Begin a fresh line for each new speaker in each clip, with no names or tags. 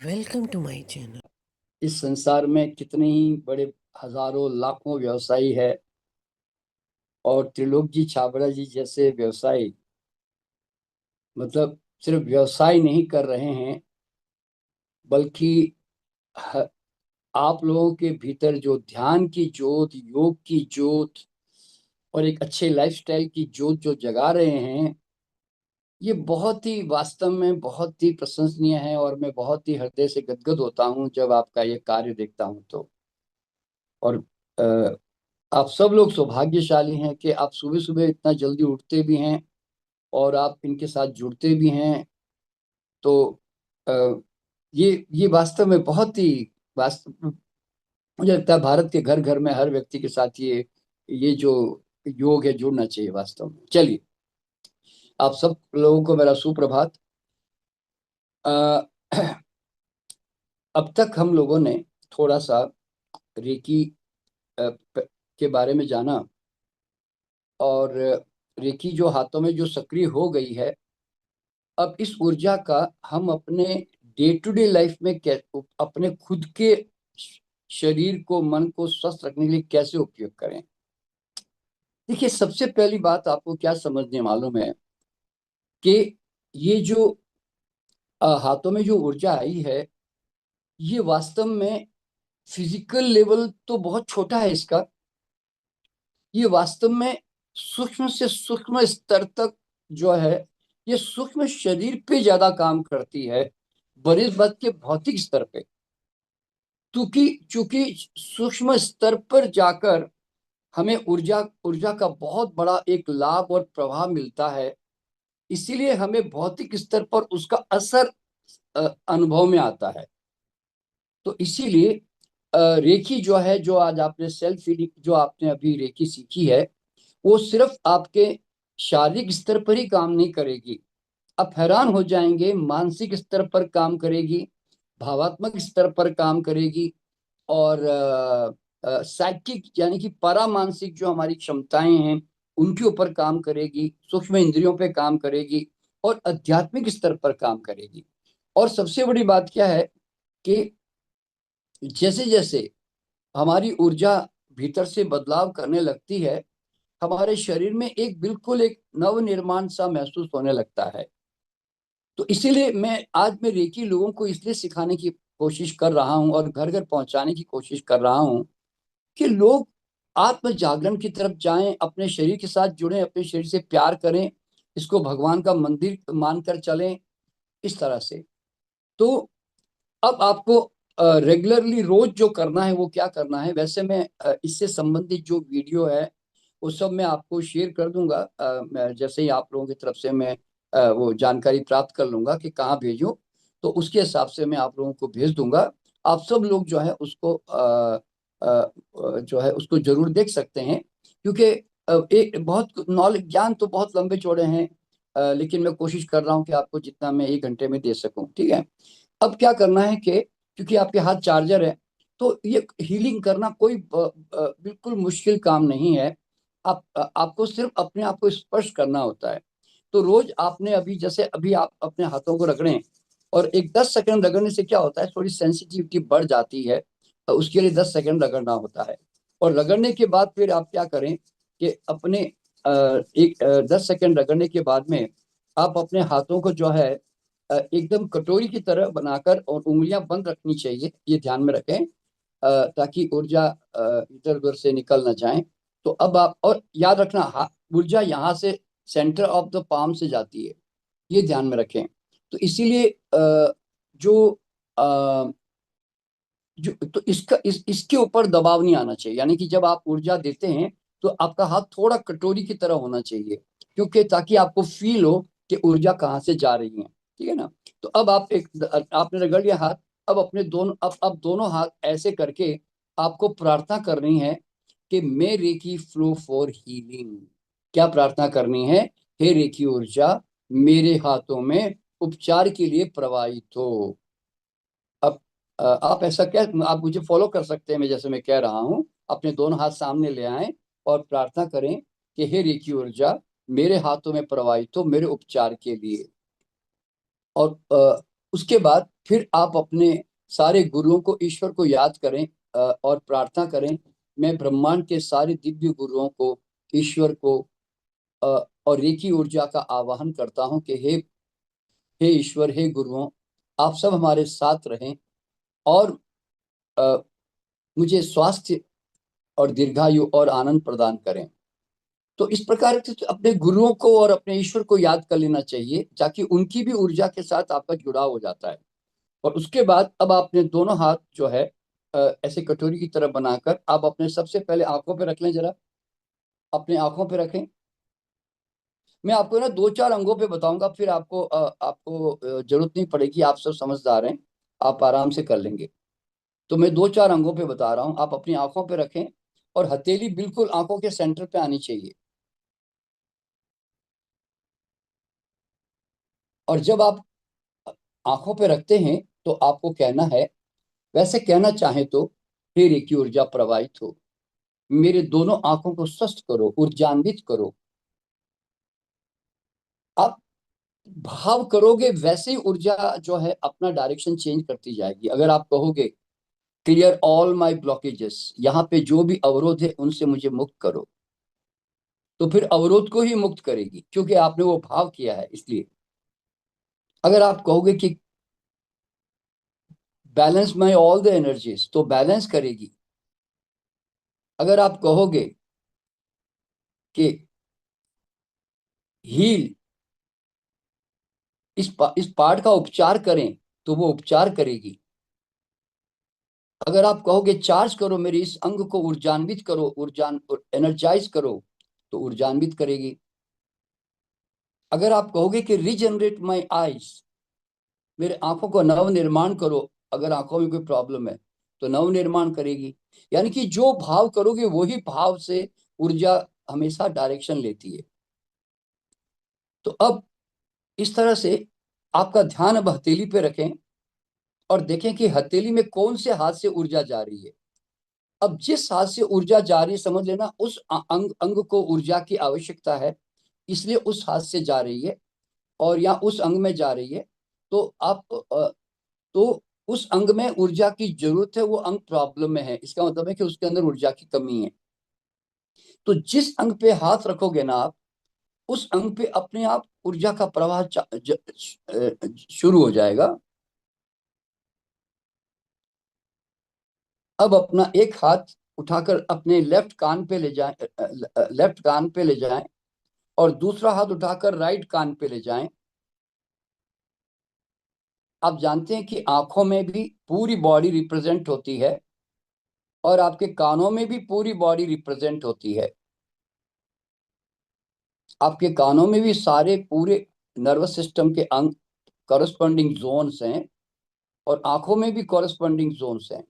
Welcome to my channel.
इस संसार में कितने ही बड़े हजारों लाखों व्यवसायी है और त्रिलोक जी छाबड़ा जी जैसे व्यवसायी मतलब सिर्फ व्यवसाय नहीं कर रहे हैं बल्कि ह- आप लोगों के भीतर जो ध्यान की जोत, योग की जोत और एक अच्छे लाइफस्टाइल की जोत जो जगा रहे हैं, ये बहुत ही वास्तव में बहुत ही प्रशंसनीय है। और मैं बहुत ही हृदय से गदगद होता हूँ जब आपका ये कार्य देखता हूँ तो। और अ, आप सब लोग सौभाग्यशाली हैं कि आप सुबह सुबह इतना जल्दी उठते भी हैं और आप इनके साथ जुड़ते भी हैं। तो अ, ये वास्तव में बहुत ही वास्तव मुझे लगता है भारत के घर घर में हर व्यक्ति के साथ ये जो योग है जुड़ना चाहिए वास्तव में। चलिए, आप सब लोगों को मेरा सुप्रभात। अ, अब तक हम लोगों ने थोड़ा सा रेकी के बारे में जाना। और रेकी जो हाथों में जो सक्रिय हो गई है, अब इस ऊर्जा का हम अपने डे टू डे लाइफ में अपने खुद के शरीर को, मन को स्वस्थ रखने के लिए कैसे उपयोग करें। देखिए, सबसे पहली बात आपको क्या समझने मालूम है कि ये जो हाथों में जो ऊर्जा आई है, ये वास्तव में फिजिकल लेवल तो बहुत छोटा है इसका। ये वास्तव में सूक्ष्म से सूक्ष्म स्तर तक जो है, ये सूक्ष्म शरीर पे ज्यादा काम करती है बनिस्बत के भौतिक स्तर पे। क्योंकि चूंकि सूक्ष्म स्तर पर जाकर हमें ऊर्जा ऊर्जा का बहुत बड़ा एक लाभ और प्रभाव मिलता है, इसीलिए हमें भौतिक स्तर पर उसका असर अनुभव में आता है। तो इसीलिए रेकी जो है, जो आज आपने सेल्फ हीलिंग जो आपने अभी रेकी सीखी है, वो सिर्फ आपके शारीरिक स्तर पर ही काम नहीं करेगी। आप हैरान हो जाएंगे, मानसिक स्तर पर काम करेगी, भावात्मक स्तर पर काम करेगी, और साइकिक यानी कि पारामानसिक जो हमारी क्षमताएं हैं उनके ऊपर काम करेगी, सूक्ष्म इंद्रियों पे काम करेगी, और आध्यात्मिक स्तर पर काम करेगी। और सबसे बड़ी बात क्या है कि जैसे जैसे हमारी ऊर्जा भीतर से बदलाव करने लगती है, हमारे शरीर में बिल्कुल एक नव निर्माण सा महसूस होने लगता है। तो इसीलिए मैं रेकी लोगों को इसलिए सिखाने की कोशिश कर रहा हूँ और घर घर पहुंचाने की कोशिश कर रहा हूँ कि लोग आत्म जागरण की तरफ जाएं, अपने शरीर के साथ जुड़ें, अपने शरीर से प्यार करें, इसको भगवान का मंदिर मानकर चलें, इस तरह से। तो अब आपको रेगुलरली रोज जो करना है वो क्या करना है, वैसे मैं इससे संबंधित जो वीडियो है वो सब मैं आपको शेयर कर दूंगा। जैसे ही आप लोगों की तरफ से मैं वो जानकारी प्राप्त कर लूंगा कि कहाँ भेजूं, तो उसके हिसाब से मैं आप लोगों को भेज दूंगा। आप सब लोग जो है उसको जो है उसको जरूर देख सकते हैं, क्योंकि एक बहुत नॉलेज ज्ञान तो बहुत लंबे चौड़े हैं, लेकिन मैं कोशिश कर रहा हूँ कि आपको जितना मैं 1 घंटे में दे सकूं, ठीक है। अब क्या करना है कि क्योंकि आपके हाथ चार्जर है, तो ये हीलिंग करना कोई बिल्कुल मुश्किल काम नहीं है। आपको सिर्फ अपने आप को स्पर्श करना होता है। तो रोज आपने अभी जैसे अभी आप अपने हाथों को रगड़ें, और एक 10 सेकंड रगड़ने से क्या होता है, थोड़ी सेंसिटिविटी बढ़ जाती है, तो उसके लिए 10 सेकंड रगड़ना होता है। और रगड़ने के बाद फिर आप क्या करें कि अपने 10 सेकंड रगड़ने के बाद में आप अपने हाथों को जो है एकदम कटोरी की तरह बनाकर, और उंगलियां बंद रखनी चाहिए, ये ध्यान में रखें, ताकि ऊर्जा इधर उधर से निकल ना जाए। तो अब आप और याद रखना, ऊर्जा यहाँ से सेंटर ऑफ द पाम से जाती है, ये ध्यान में रखें। तो इसीलिए जो अ, जो तो इसके ऊपर दबाव नहीं आना चाहिए, यानी कि जब आप ऊर्जा देते हैं तो आपका हाथ थोड़ा कटोरी की तरह होना चाहिए, क्योंकि ताकि आपको फील हो कि ऊर्जा कहाँ से जा रही है, ठीक है ना। तो अब आपने रगड़ लिया हाथ। अब दोनों हाथ ऐसे करके आपको प्रार्थना करनी है कि मे रेकी फ्लो फॉर हीलिंग। क्या प्रार्थना करनी है? हे रेकी ऊर्जा, मेरे हाथों में उपचार के लिए प्रवाहित हो। अब आप ऐसा क्या, आप मुझे फॉलो कर सकते हैं, मैं जैसे मैं कह रहा हूं, अपने दोनों हाथ सामने ले आएं और प्रार्थना करें कि हे रेकी ऊर्जा, मेरे हाथों में प्रवाहित हो मेरे उपचार के लिए। और उसके बाद फिर आप अपने सारे गुरुओं को, ईश्वर को याद करें और प्रार्थना करें। मैं ब्रह्मांड के सारे दिव्य गुरुओं को, ईश्वर को अ, और रेकी ऊर्जा का आवाहन करता हूं कि हे ईश्वर, हे गुरुओं, आप सब हमारे साथ रहें और अ, मुझे स्वास्थ्य और दीर्घायु और आनंद प्रदान करें। तो इस प्रकार से अपने गुरुओं को और अपने ईश्वर को याद कर लेना चाहिए, ताकि उनकी भी ऊर्जा के साथ आपका जुड़ाव हो जाता है। और उसके बाद अब आपने दोनों हाथ जो है ऐसे कटोरी की तरह बनाकर आप अपने सबसे पहले आंखों पे रख लें। जरा अपने आंखों पे रखें। मैं आपको ना दो चार अंगों पे बताऊंगा, फिर आपको जरूरत नहीं पड़ेगी, आप सब समझदार हैं, आप आराम से कर लेंगे। तो मैं दो चार अंगों पे बता रहा हूँ, आप अपनी आंखों पे रखें और हथेली बिल्कुल आंखों के सेंटर पे आनी चाहिए। और जब आप आंखों पे रखते हैं तो आपको कहना है, वैसे कहना चाहे तो, हे रेकी ऊर्जा प्रवाहित हो, मेरे दोनों आंखों को स्वस्थ करो, ऊर्जान्वित करो। आप भाव करोगे वैसे ही ऊर्जा जो है अपना डायरेक्शन चेंज करती जाएगी। अगर आप कहोगे क्लियर ऑल माय ब्लॉकेजेस, यहाँ पे जो भी अवरोध है उनसे मुझे मुक्त करो, तो फिर अवरोध को ही मुक्त करेगी, क्योंकि आपने वो भाव किया है इसलिए। अगर आप कहोगे कि balance my all the energies, तो बैलेंस करेगी। अगर आप कहोगे कि हील, इस पार्ट का उपचार करें, तो वो उपचार करेगी। अगर आप कहोगे चार्ज करो मेरे इस अंग को, ऊर्जान्वित करो, ऊर्जान एनर्जाइज करो, तो ऊर्जान्वित करेगी। अगर आप कहोगे कि रीजनरेट माय आईज, मेरे आंखों को नव निर्माण करो, अगर आंखों में कोई प्रॉब्लम है तो नव निर्माण करेगी। यानी कि जो भाव करोगे वही भाव से ऊर्जा हमेशा डायरेक्शन लेती है। तो अब इस तरह से आपका ध्यान अब हथेली पे रखें और देखें कि हथेली में कौन से हाथ से ऊर्जा जा रही है। अब जिस हाथ से ऊर्जा जा रही है, समझ लेना उस अंग अंग को ऊर्जा की आवश्यकता है, इसलिए उस हाथ से जा रही है और या उस अंग में जा रही है। तो तो उस अंग में ऊर्जा की जरूरत है, वो अंग प्रॉब्लम में है, इसका मतलब है कि उसके अंदर ऊर्जा की कमी है। तो जिस अंग पे हाथ रखोगे ना आप, उस अंग पे अपने आप ऊर्जा का प्रवाह शुरू हो जाएगा। अब अपना एक हाथ उठाकर अपने लेफ्ट कान पे ले जाएं और दूसरा हाथ उठाकर राइट कान पे ले जाएं। आप जानते हैं कि आंखों में भी पूरी बॉडी रिप्रेजेंट होती है और आपके कानों में भी पूरी बॉडी रिप्रेजेंट होती है। आपके कानों में भी सारे पूरे नर्वस सिस्टम के अंग कॉरस्पॉन्डिंग जोन्स हैं और आंखों में भी कॉरस्पॉन्डिंग जोन्स हैं।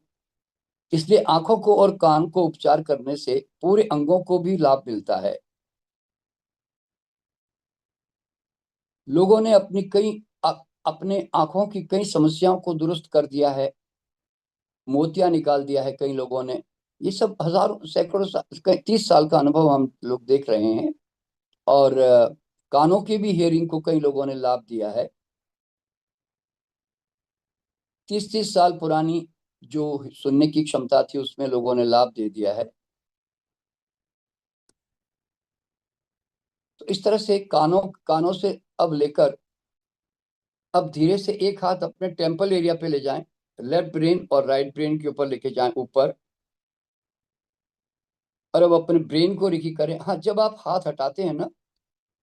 इसलिए आंखों को और कान को उपचार करने से पूरे अंगों को भी लाभ मिलता है। लोगों ने अपने आंखों की कई समस्याओं को दुरुस्त कर दिया है, मोतियां निकाल दिया है कई लोगों ने। ये सब हजारों सैकड़ों 30 साल का अनुभव हम लोग देख रहे हैं। और कानों की भी हियरिंग को कई लोगों ने लाभ दिया है। 30 30 साल पुरानी जो सुनने की क्षमता थी उसमें लोगों ने लाभ दे दिया है। तो इस तरह से कानों कानों से अब लेकर, अब धीरे से एक हाथ अपने टेम्पल एरिया पे ले जाएं, लेफ्ट ब्रेन और राइट ब्रेन के ऊपर लेके जाएं ऊपर। और अब अपने ब्रेन को रिकी करें। हाँ, जब आप हाथ हटाते हैं ना,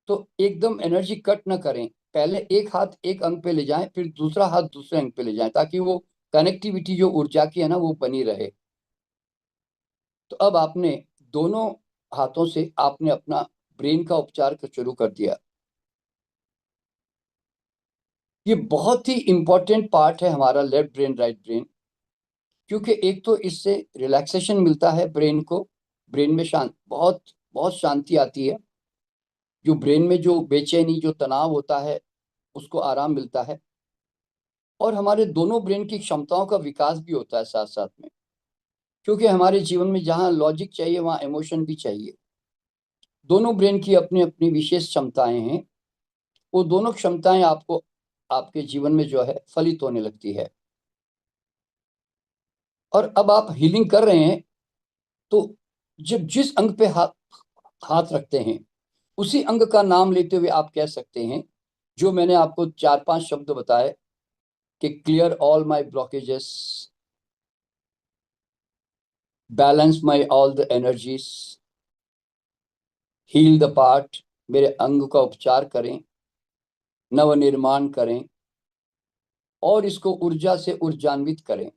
तो एकदम एनर्जी कट ना करें। पहले एक हाथ एक अंग पे ले जाएं, फिर दूसरा हाथ दूसरे अंग पे ले जाएं, ताकि वो कनेक्टिविटी जो ऊर्जा की है ना, वो बनी रहे। तो अब आपने दोनों हाथों से आपने अपना ब्रेन का उपचार शुरू कर दिया। ये बहुत ही इंपॉर्टेंट पार्ट है हमारा लेफ्ट ब्रेन राइट ब्रेन, क्योंकि एक तो इससे रिलैक्सेशन मिलता है ब्रेन को, ब्रेन में बहुत बहुत शांति आती है। जो ब्रेन में जो बेचैनी, जो तनाव होता है, उसको आराम मिलता है। और हमारे दोनों ब्रेन की क्षमताओं का विकास भी होता है साथ साथ में, क्योंकि हमारे जीवन में जहाँ लॉजिक चाहिए वहाँ इमोशन भी चाहिए। दोनों ब्रेन की अपनी अपनी विशेष क्षमताएं हैं। वो दोनों क्षमताएं आपको आपके जीवन में जो है फलित होने लगती है। और अब आप हीलिंग कर रहे हैं, तो जब जिस अंग पे हाथ हाथ रखते हैं, उसी अंग का नाम लेते हुए आप कह सकते हैं, जो मैंने आपको 4-5 शब्द बताए, कि clear all my blockages, balance my all the energies, heal the part, मेरे अंग का उपचार करें, नवनिर्माण करें, और इसको ऊर्जा से ऊर्जान्वित करें।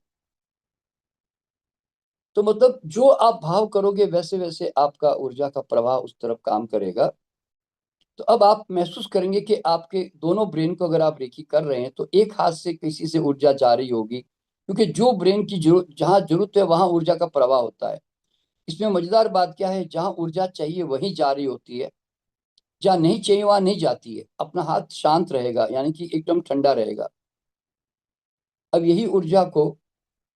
तो मतलब जो आप भाव करोगे, वैसे वैसे आपका ऊर्जा का प्रवाह उस तरफ काम करेगा। तो अब आप महसूस करेंगे कि आपके दोनों ब्रेन को अगर आप रेकी कर रहे हैं, तो एक हाथ से किसी से ऊर्जा जा रही होगी, क्योंकि जो ब्रेन की जरूरत, जहाँ जरूरत है वहां ऊर्जा का प्रवाह होता है। इसमें मजेदार बात क्या है, जहां ऊर्जा चाहिए वहीं जा रही होती है, जहाँ नहीं चाहिए वहां नहीं जाती है। अपना हाथ शांत रहेगा, यानी कि एकदम ठंडा रहेगा। अब यही ऊर्जा को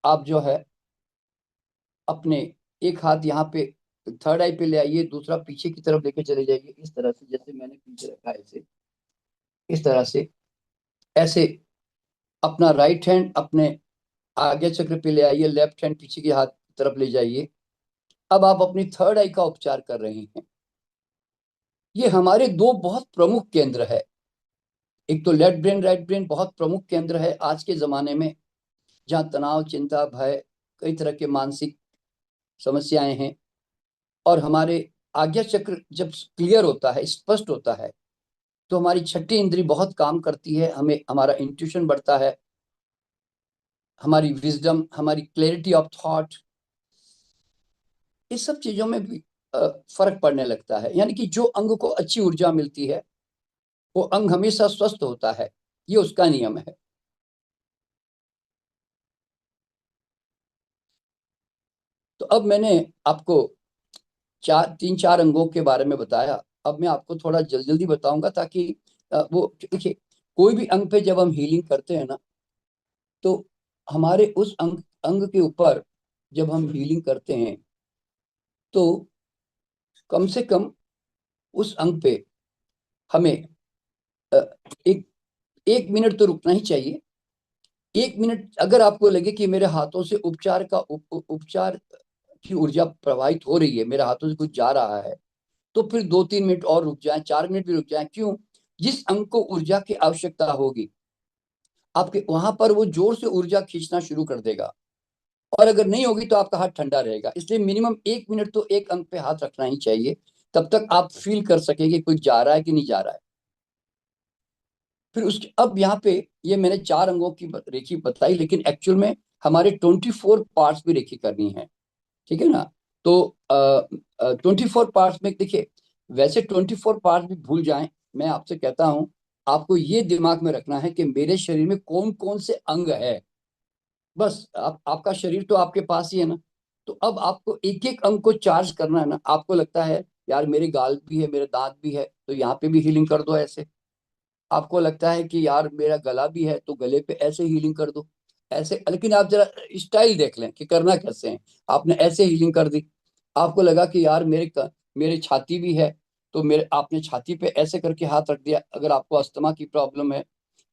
आप जो है अपने एक हाथ यहाँ पे थर्ड आई पे ले आइए, दूसरा पीछे की तरफ लेके चले जाइए, इस तरह से, जैसे मैंने पीछे रखा है ऐसे, इस तरह से, ऐसे। अपना राइट हैंड अपने आगे चक्र पे ले आइए, लेफ्ट हैंड पीछे के हाथ की तरफ ले जाइए। अब आप अपनी थर्ड आई का उपचार कर रहे हैं। ये हमारे दो बहुत प्रमुख केंद्र है। एक तो लेफ्ट ब्रेन राइट ब्रेन बहुत प्रमुख केंद्र है आज के जमाने में, जहाँ तनाव, चिंता, भय, कई तरह के मानसिक समस्याएं हैं। और हमारे आज्ञा चक्र जब क्लियर होता है, स्पष्ट होता है, तो हमारी छठी इंद्री बहुत काम करती है, हमें हमारा इंट्यूशन बढ़ता है, हमारी विजडम, हमारी क्लैरिटी ऑफ थॉट, इस सब चीजों में भी फर्क पड़ने लगता है। यानी कि जो अंग को अच्छी ऊर्जा मिलती है, वो अंग हमेशा स्वस्थ होता है। ये उसका नियम है। तो अब मैंने आपको 3-4 अंगों के बारे में बताया। अब मैं आपको थोड़ा जल्दी जल्दी बताऊंगा, ताकि वो देखिए, कोई भी अंग पे जब हम हीलिंग करते हैं ना, तो हमारे उस अंग अंग के ऊपर जब हम हीलिंग करते हैं, तो कम से कम उस अंग पे हमें अ, एक 1 मिनट तो रुकना ही चाहिए। 1 मिनट अगर आपको लगे कि मेरे हाथों से उपचार का उपचार की ऊर्जा प्रवाहित हो रही है, मेरे हाथों से कुछ जा रहा है, तो फिर 2-3 मिनट और रुक जाएं, 4 मिनट भी रुक जाएं। क्यों? जिस अंग को ऊर्जा की आवश्यकता होगी, आपके वहां पर वो जोर से ऊर्जा खींचना शुरू कर देगा। और अगर नहीं होगी तो आपका हाथ ठंडा रहेगा। इसलिए मिनिमम 1 मिनट तो एक अंग पे हाथ रखना ही चाहिए, तब तक आप फील कर सकेंगे कुछ जा रहा है कि नहीं जा रहा है। फिर उसके अब यहाँ पे, ये मैंने 4 अंगों की रेखी बताई, लेकिन एक्चुअल में हमारे 24 पार्ट्स भी रेखी करनी है। ठीक है ना? तो 24 पार्ट्स में देखिए, वैसे 24 पार्ट्स भी भूल जाएं, मैं आपसे कहता हूं, आपको ये दिमाग में रखना है कि मेरे शरीर में कौन कौन से अंग है। बस आपका शरीर तो आपके पास ही है ना। तो अब आपको एक एक अंग को चार्ज करना है ना। आपको लगता है यार मेरे गाल भी है, मेरे दांत भी है, तो यहाँ पे भी हीलिंग कर दो ऐसे। आपको लगता है कि यार मेरा गला भी है, तो गले पे ऐसे हीलिंग कर दो ऐसे। लेकिन आप जरा स्टाइल देख लें कि करना कैसे है। आपने ऐसे हीलिंग कर दी। आपको लगा कि यार मेरे छाती भी है, तो मेरे आपने छाती पे ऐसे करके हाथ रख दिया। अगर आपको अस्थमा की प्रॉब्लम है,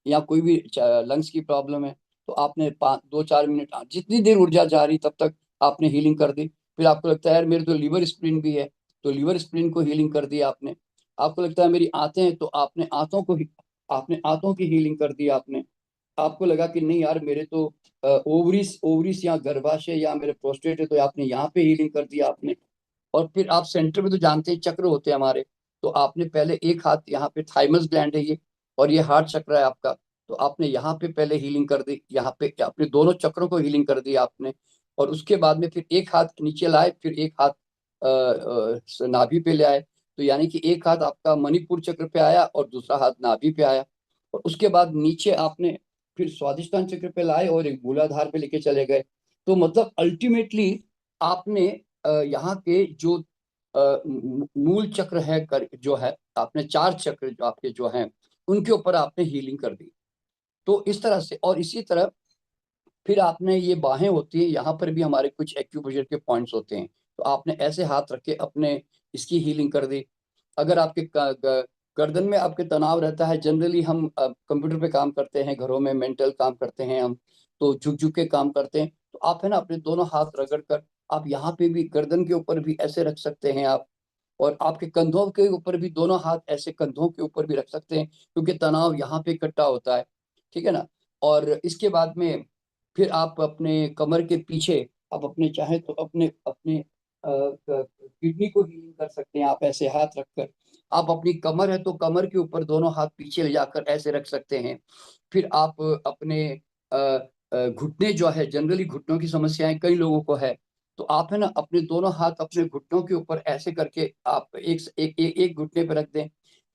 या कोई भी लंग्स की प्रॉब्लम है, तो आपने 2-4 मिनट, जितनी देर ऊर्जा जा रही तब तक आपने हीलिंग कर दी। फिर आपको लगता है यार मेरे तो लीवर स्प्लिन भी है, तो लीवर स्प्लिन को हीलिंग कर दिया आपने। आपको लगता है मेरी आंतें हैं, तो आपने आंतों की हीलिंग कर दी आपने। आपको लगा कि नहीं यार मेरे तो ओवरीज ओवरीज या गर्भाशय या मेरे प्रोस्टेट है, तो आपने यहाँ पे हीलिंग कर दिया आपने। और फिर आप सेंटर में तो जानते हैं चक्र होते हैं हमारे, तो आपने पहले एक हाथ यहाँ पे, थाइमस ग्लैंड है ये, और ये हार्ट चक्र है आपका, तो आपने यहाँ पे पहले हीलिंग कर दी, यहाँ पे अपने दोनों चक्रों को हीलिंग कर दी आपने। और उसके बाद में फिर एक हाथ नीचे लाए, फिर एक हाथ नाभि पे ले आए। तो यानी कि एक हाथ आपका मणिपुर चक्र पे आया और दूसरा हाथ नाभि पे आया। और उसके बाद नीचे आपने फिर स्वादिष्टान चक्र पे लाए और एक मूलाधार पे लेके चले गए। तो मतलब अल्टीमेटली आपने यहाँ के जो मूल चक्र है, जो है, आपने 4 चक्र जो आपके जो हैं, उनके ऊपर आपने हीलिंग कर दी। तो इस तरह से, और इसी तरह फिर आपने, ये बाहें होती हैं, यहाँ पर भी हमारे कुछ एक्यूप्रेशर के पॉइंट्स होते हैं, तो आपने ऐसे हाथ रख के अपने इसकी हीलिंग कर दी। अगर आपके गर्दन में आपके तनाव रहता है। जनरली हम कंप्यूटर पे काम करते हैं, घरों में मेंटल काम करते हैं हम, तो झुक झुक के काम करते हैं। तो आप है ना अपने दोनों हाथ रगड़ कर आप यहाँ पे भी गर्दन के ऊपर भी ऐसे रख सकते हैं आप, और आपके कंधों के ऊपर भी दोनों हाथ ऐसे कंधों के ऊपर भी रख सकते हैं, क्योंकि तनाव यहाँ पे इकट्ठा होता है। ठीक है ना। और इसके बाद में फिर आप अपने कमर के पीछे, आप अपने चाहे तो अपने अपने किडनी को हीलिंग कर सकते हैं आप ऐसे हाथ रखकर। आप अपनी कमर है तो कमर के ऊपर दोनों हाथ पीछे ले जाकर ऐसे रख सकते हैं। फिर आप अपने घुटने जो है, जनरली घुटनों की समस्याएं कई लोगों को है, तो आप है ना अपने दोनों हाथ अपने घुटनों के ऊपर ऐसे करके आप एक घुटने पर रख दें।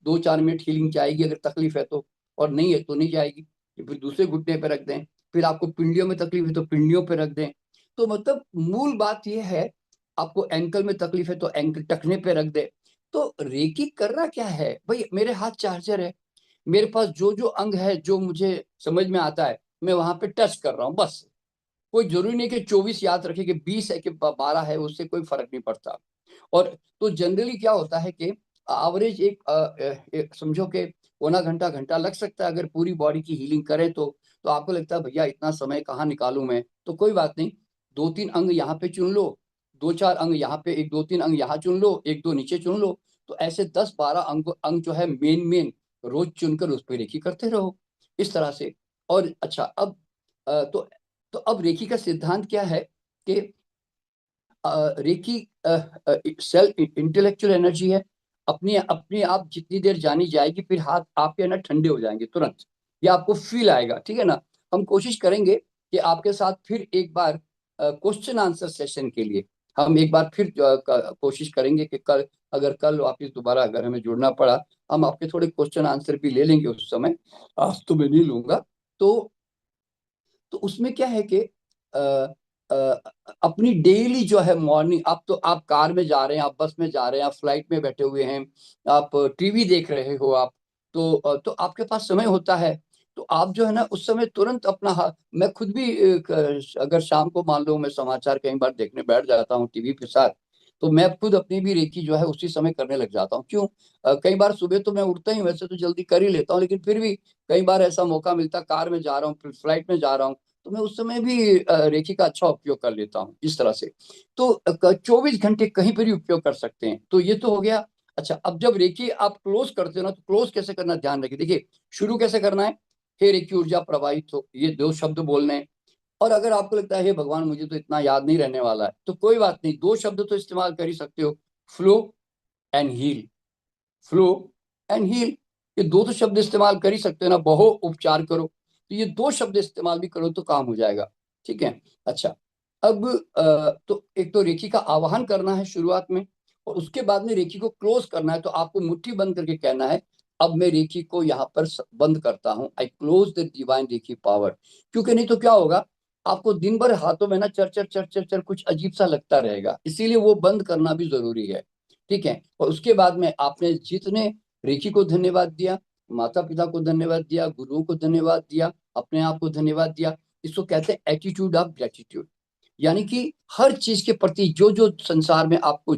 2-4 मिनट हीलिंग जाएगी अगर तकलीफ है तो, और नहीं है तो नहीं जाएगी। फिर दूसरे घुटने पर रख दें। फिर आपको पिंडियों में तकलीफ है तो पिंडियों पर रख दें। तो मतलब मूल बात यह है, आपको एंकल में तकलीफ है तो एंकल टखने पे रख दे। तो रेकी करना क्या है भाई, मेरे हाथ चार्जर है, मेरे पास जो जो अंग है जो मुझे समझ में आता है मैं वहां पे टच कर रहा हूँ बस। कोई जरूरी नहीं कि 24 याद रखे, कि 20 है कि 12 है, उससे कोई फर्क नहीं पड़ता। और तो जनरली क्या होता है कि एवरेज एक समझो कि पौना घंटा घंटा लग सकता है अगर पूरी बॉडी की हीलिंग करें तो आपको लगता है भैया इतना समय कहाँ निकालूं मैं, तो कोई बात नहीं। 2-3 अंग यहाँ पे चुन लो, 2-4 अंग यहाँ पे, एक 2-3 अंग यहाँ चुन लो, एक दो नीचे चुन लो। तो ऐसे 10-12 अंग अंग जो है मेन मेन रोज चुनकर उस पर रेखी करते रहो इस तरह से। और अच्छा अब तो अब रेखी का सिद्धांत क्या है कि रेकी सेल्फ इंटेलेक्चुअल एनर्जी है। अपनी अपनी आप जितनी देर जानी जाएगी फिर हाथ आपके ना ठंडे हो जाएंगे तुरंत, ये आपको फील आएगा। ठीक है ना। हम कोशिश करेंगे कि आपके साथ फिर एक बार क्वेश्चन आंसर सेशन के लिए हम एक बार फिर कोशिश करेंगे कि कल, अगर कल वापिस दोबारा अगर हमें जुड़ना पड़ा, हम आपके थोड़े क्वेश्चन आंसर भी ले लेंगे उस समय। आज तो मैं नहीं लूंगा। तो तो उसमें क्या है कि अ, अ, अपनी डेली जो है मॉर्निंग, आप तो आप कार में जा रहे हैं, आप बस में जा रहे हैं, आप फ्लाइट में बैठे हुए हैं, आप टीवी देख रहे हो आप, तो आपके पास समय होता है। तो आप जो है ना उस समय तुरंत अपना मैं खुद भी अगर शाम को मान लो मैं समाचार कई बार देखने बैठ जाता हूँ टीवी के साथ, तो मैं खुद अपनी भी रेकी जो है उसी समय करने लग जाता हूँ। क्यों? कई बार सुबह तो मैं उठता ही वैसे तो जल्दी कर ही लेता हूँ, लेकिन फिर भी कई बार ऐसा मौका मिलता, कार में जा रहा हूँ, फ्लाइट में जा रहा हूँ, तो मैं उस समय भी रेखी का अच्छा उपयोग कर लेता हूँ इस तरह से। तो 24 घंटे कहीं पर ही उपयोग कर सकते हैं। तो ये तो हो गया। अच्छा, अब जब रेखी आप क्लोज करते हो ना, तो क्लोज कैसे करना ध्यान रखिए। देखिए, शुरू कैसे करना है, हे रेखी ऊर्जा प्रवाहित हो, ये दो शब्द बोलने हैं। और अगर आपको लगता है हे भगवान मुझे तो इतना याद नहीं रहने वाला है, तो कोई बात नहीं, दो शब्द तो इस्तेमाल कर ही सकते हो, flow and heal. Flow and heal, ये दो तो शब्द इस्तेमाल कर ही सकते हो ना, बहो उपचार करो, तो ये दो शब्द इस्तेमाल भी करो तो काम हो जाएगा। ठीक है। अच्छा, अब तो एक तो रेखी का आवाहन करना है शुरुआत में, और उसके बाद में रेखी को क्लोज करना है। तो आपको मुट्ठी बंद करके कहना है, अब मैं रेखी को यहाँ पर बंद करता हूँ, आई close the divine Rekhi power. क्योंकि नहीं तो क्या होगा, आपको दिन भर हाथों में ना चर चर चर चर चर कुछ अजीब सा लगता रहेगा, इसीलिए वो बंद करना भी जरूरी है। ठीक है। और उसके बाद में आपने जितने रेखी को धन्यवाद दिया, माता पिता को धन्यवाद दिया, गुरुओं को धन्यवाद दिया, अपने आप को धन्यवाद दिया, इसको कहते हैं एटीट्यूड ऑफ ग्रेटिट्यूड। यानी कि हर चीज के प्रति जो जो संसार में आपको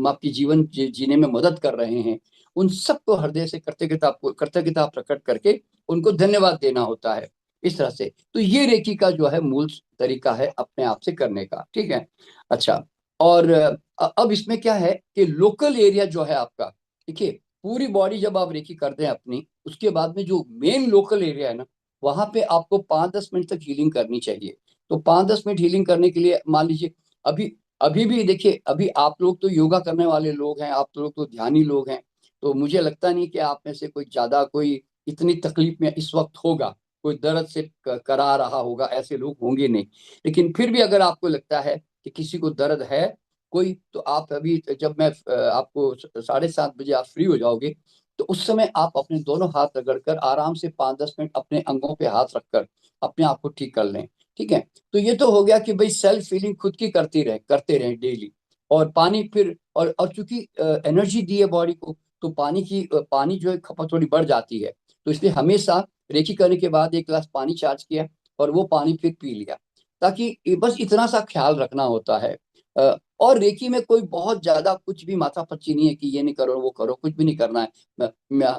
आपकी जीवन जीने में मदद कर रहे हैं, उन सबको हृदय से कृतज्ञता प्रकट करके उनको धन्यवाद देना होता है इस तरह से। तो ये रेकी का जो है मूल तरीका है अपने आप से करने का। ठीक है। अच्छा, और अब इसमें क्या है कि लोकल एरिया जो है आपका, देखिए, पूरी बॉडी जब आप रेकी करते हैं अपनी, उसके बाद में जो मेन लोकल एरिया है ना, वहां पे आपको 5-10 मिनट तक हीलिंग करनी चाहिए। तो 5-10 मिनट हीलिंग करने के लिए मान लीजिए, अभी अभी भी देखिए, अभी आप लोग तो योगा करने वाले लोग हैं, आप लोग तो ध्यानी लोग हैं, तो मुझे लगता नहीं कि आप में से कोई ज्यादा कोई इतनी तकलीफ में इस वक्त होगा, कोई दर्द से करा रहा होगा, ऐसे लोग होंगे नहीं। लेकिन फिर भी अगर आपको लगता है कि किसी को दर्द है कोई, तो आप अभी, जब मैं आपको 7:30 बजे आप फ्री हो जाओगे, तो उस समय आप अपने दोनों हाथ रगड़कर आराम से 5-10 मिनट अपने अंगों पे हाथ रखकर अपने आप को ठीक कर लें। ठीक है। तो ये तो हो गया कि भाई सेल्फ फीलिंग खुद की करते रहे डेली। और पानी फिर, और चूंकि एनर्जी दी है बॉडी को, तो पानी जो है खपत थोड़ी बढ़ जाती है। तो इसलिए हमेशा रेकी करने के बाद 1 गिलास पानी चार्ज किया और वो पानी फिर पी लिया, ताकि बस इतना सा ख्याल रखना होता है। और रेकी में कोई बहुत ज्यादा कुछ भी माथापच्ची नहीं है कि ये नहीं करो वो करो, कुछ भी नहीं करना है।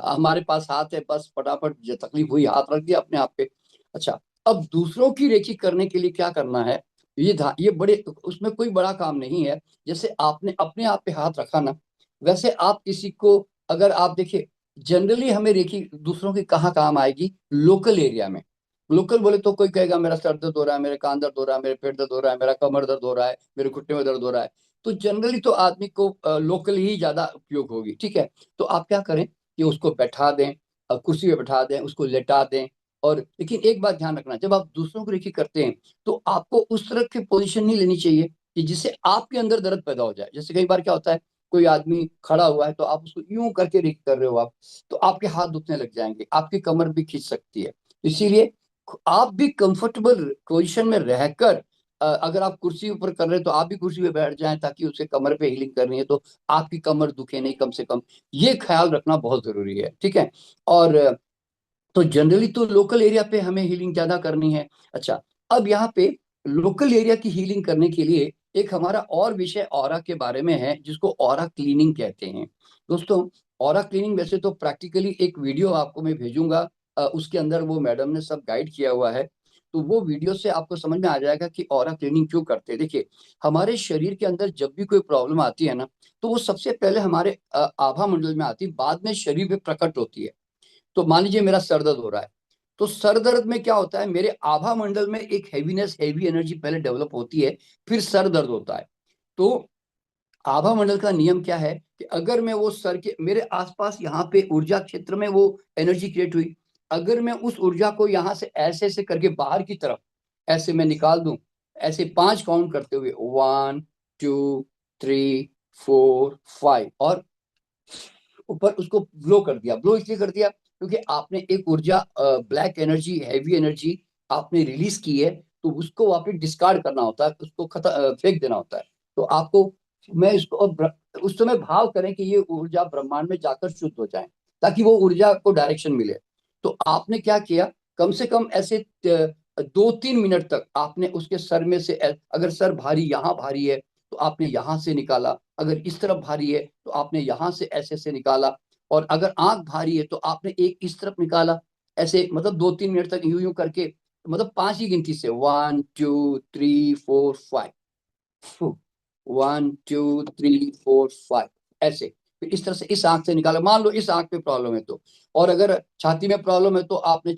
हमारे पास हाथ है, बस फटाफट जो तकलीफ हुई हाथ रख दिया अपने आप पे। अच्छा, अब दूसरों की रेकी करने के लिए क्या करना है, ये बड़े, उसमें कोई बड़ा काम नहीं है। जैसे आपने अपने आप पे हाथ रखा ना, वैसे आप किसी को, अगर आप देखिए, जनरली हमें रेकी दूसरों की कहाँ काम आएगी, लोकल एरिया में। लोकल बोले तो कोई कहेगा मेरा सर दर्द हो रहा है, मेरे कान दर्द हो रहा है, मेरे पेट दर्द हो रहा है, मेरा कमर दर्द हो रहा है, मेरे घुटने में दर्द हो रहा है। तो जनरली तो आदमी को लोकल ही ज्यादा उपयोग होगी, ठीक है। तो आप क्या करें कि उसको बैठा दें, कुर्सी पे बैठा दें, उसको लेटा दें। और लेकिन एक बात ध्यान रखना, जब आप दूसरों को रेकी करते हैं तो आपको उस तरह की पोजीशन नहीं लेनी चाहिए कि जिससे आपके अंदर दर्द पैदा हो जाए। जैसे कई बार क्या होता है, कोई आदमी खड़ा हुआ है तो आप उसको यूं करके रेकी कर रहे हो आप, तो आपके हाथ दुखने लग जाएंगे, आपकी कमर भी खींच सकती है। इसीलिए आप भी कंफर्टेबल पोजीशन में रहकर, अगर आप कुर्सी ऊपर कर रहे हैं तो आप भी कुर्सी पे बैठ जाएं, ताकि उसके कमर पे हीलिंग करनी है तो आपकी कमर दुखे नहीं, कम से कम ये ख्याल रखना बहुत जरूरी है, ठीक है। और तो जनरली तो लोकल एरिया पे हमें हीलिंग ज्यादा करनी है। अच्छा, अब यहाँ पे लोकल एरिया की हीलिंग करने के लिए एक हमारा और विषय ऑरा के बारे में है, जिसको ऑरा क्लीनिंग कहते हैं। दोस्तों, ऑरा क्लीनिंग वैसे तो प्रैक्टिकली एक वीडियो आपको मैं भेजूंगा, उसके अंदर वो मैडम ने सब गाइड किया हुआ है। तो वो वीडियो से आपको समझ में आ जाएगा कि ऑरा क्लीनिंग क्यों करते हैं। देखिए, हमारे शरीर के अंदर जब भी कोई प्रॉब्लम आती है ना, तो वो सबसे पहले हमारे आभा मंडल में आती है, बाद में शरीर पे प्रकट होती है। तो मान लीजिए मेरा सर दर्द हो रहा है, तो सर दर्द में क्या होता है, मेरे आभा मंडल में एक हैवीनेस, हैवी एनर्जी पहले डेवलप होती है, फिर सर दर्द होता है। तो आभा मंडल का नियम क्या है कि अगर मैं वो सर के मेरे आसपास यहाँ पे ऊर्जा क्षेत्र में वो एनर्जी क्रिएट हुई, अगर मैं उस ऊर्जा को यहाँ से ऐसे ऐसे करके बाहर की तरफ ऐसे मैं निकाल दूं, ऐसे 5 काउंट करते हुए, 1 2 3 4 5, और ऊपर उसको ब्लो कर दिया। ब्लो इसलिए कर दिया क्योंकि आपने एक ऊर्जा, ब्लैक एनर्जी, हैवी एनर्जी आपने रिलीज की है, तो उसको वापस डिस्कार्ड करना होता है, उसको खत्म, फेंक देना होता है। तो आपको, मैं इसको उस समय भाव करें कि ये ऊर्जा ब्रह्मांड में जाकर शुद्ध हो जाए, ताकि वो ऊर्जा को डायरेक्शन मिले। तो आपने क्या किया, कम से कम ऐसे 2-3 मिनट तक आपने उसके सर में से, अगर सर भारी, यहाँ भारी है तो आपने यहां से निकाला, अगर इस तरफ भारी है तो आपने यहां से ऐसे से निकाला, और अगर आंख भारी है तो आपने एक इस तरफ निकाला। ऐसे मतलब 2-3 मिनट तक यूं यूं करके, मतलब 5 ही गिनती से, 1 2 3 4 5, 1 2 3 4 5, ऐसे। फिर इस तरह से इस आंख से निकाला, मान लो इस आंख पे प्रॉब्लम है तो। और अगर छाती में प्रॉब्लम है तो आपने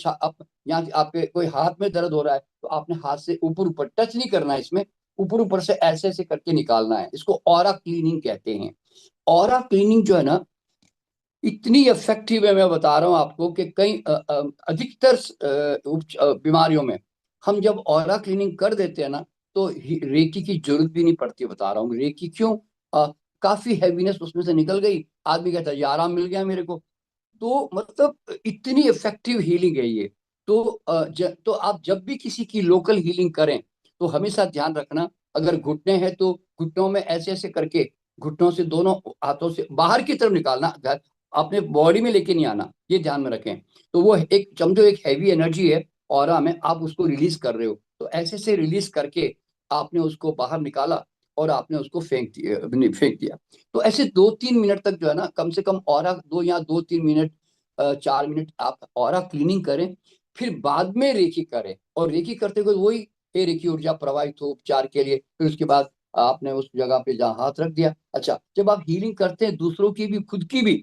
यहाँ आपके कोई हाथ में दर्द हो रहा है तो आपने हाथ से ऊपर ऊपर टच नहीं करना है इसमें, ऊपर ऊपर से ऐसे ऐसे करके निकालना है। इसको ऑरा क्लीनिंग कहते हैं। ऑरा क्लीनिंग जो है ना, इतनी इफेक्टिव है, मैं बता रहा हूँ आपको कि कई अधिकतर बीमारियों में हम जब ऑरा क्लीनिंग कर देते हैं ना, तो रेकी की जरूरत भी नहीं पड़ती। बता रहा हूँ रेकी क्यों, काफी हैवीनेस उसमें से निकल गई, आदमी कहता है ये आराम मिल गया मेरे को। तो मतलब इतनी इफेक्टिव हीलिंग है ये। तो तो आप जब भी किसी की लोकल हीलिंग करें तो हमेशा ध्यान रखना, अगर घुटने हैं तो घुटनों में ऐसे ऐसे करके, घुटनों से दोनों हाथों से बाहर की तरफ निकालना, अपने बॉडी में लेके नहीं आना, ये ध्यान में रखें। तो वो एक समझो एक हैवी एनर्जी है ऑरा में, आप उसको रिलीज कर रहे हो, तो ऐसे से रिलीज करके आपने उसको बाहर निकाला और आपने उसको फेंक दिया। तो ऐसे 2-3 मिनट तक जो है ना, कम से कम ऑरा 2 या 2-3 मिनट, 4 मिनट आप ऑरा क्लीनिंग करें। फिर बाद में रेकी करें, और रेकी करते हुए वही, हे रेकी ऊर्जा प्रवाहित हो उपचार के लिए। फिर उसके बाद आपने उस जगह पे जहाँ हाथ रख दिया। अच्छा, जब आप हीलिंग करते हैं दूसरों की भी खुद की भी,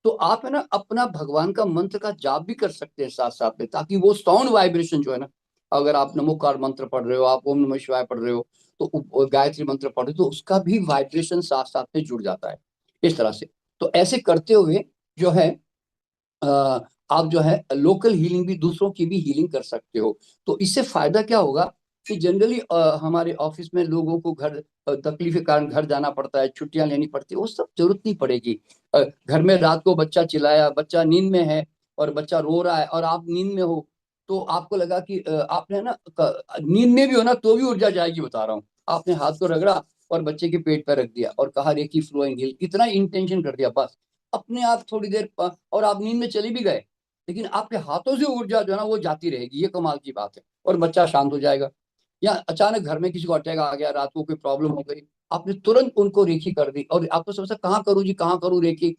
तो आप है ना अपना भगवान का मंत्र का जाप भी कर सकते हैं साथ साथ में, ताकि वो साउंड वाइब्रेशन जो है ना, अगर आप नमोकार मंत्र पढ़ रहे हो, आप ओम नमः शिवाय पढ़ रहे हो, तो गायत्री मंत्र पढ़ रहे हो, तो उसका भी वाइब्रेशन साथ साथ में जुड़ जाता है, इस तरह से। तो ऐसे करते हुए जो है, अ, आप जो है लोकल हीलिंग भी, दूसरों की भी हीलिंग कर सकते हो। तो इससे फायदा क्या होगा कि जनरली हमारे ऑफिस में लोगों को घर, तकलीफ के कारण घर जाना पड़ता है, छुट्टियां लेनी पड़ती है, वो सब जरूरत नहीं पड़ेगी। घर में रात को बच्चा चिल्लाया, बच्चा नींद में है और बच्चा रो रहा है और आप नींद में हो, तो आपको लगा कि आपने ना नींद में भी हो ना तो भी ऊर्जा जाएगी, बता रहा हूँ। आपने हाथ को रगड़ा और बच्चे के पेट पर रख दिया और कहा रेकी फ्लोइंग हील, इतना इंटेंशन कर दिया, बस अपने आप थोड़ी देर और आप नींद में चले भी गए, लेकिन आपके हाथों से ऊर्जा जो है ना वो जाती रहेगी, ये कमाल की बात है, और बच्चा शांत हो जाएगा। या अचानक घर में किसी को अटैक आ गया, रात को कोई प्रॉब्लम हो गई, आपने तुरंत उनको रेखी कर दी। और आपको समझा कहाँ करूँ जी, कहाँ करूँ रेखी,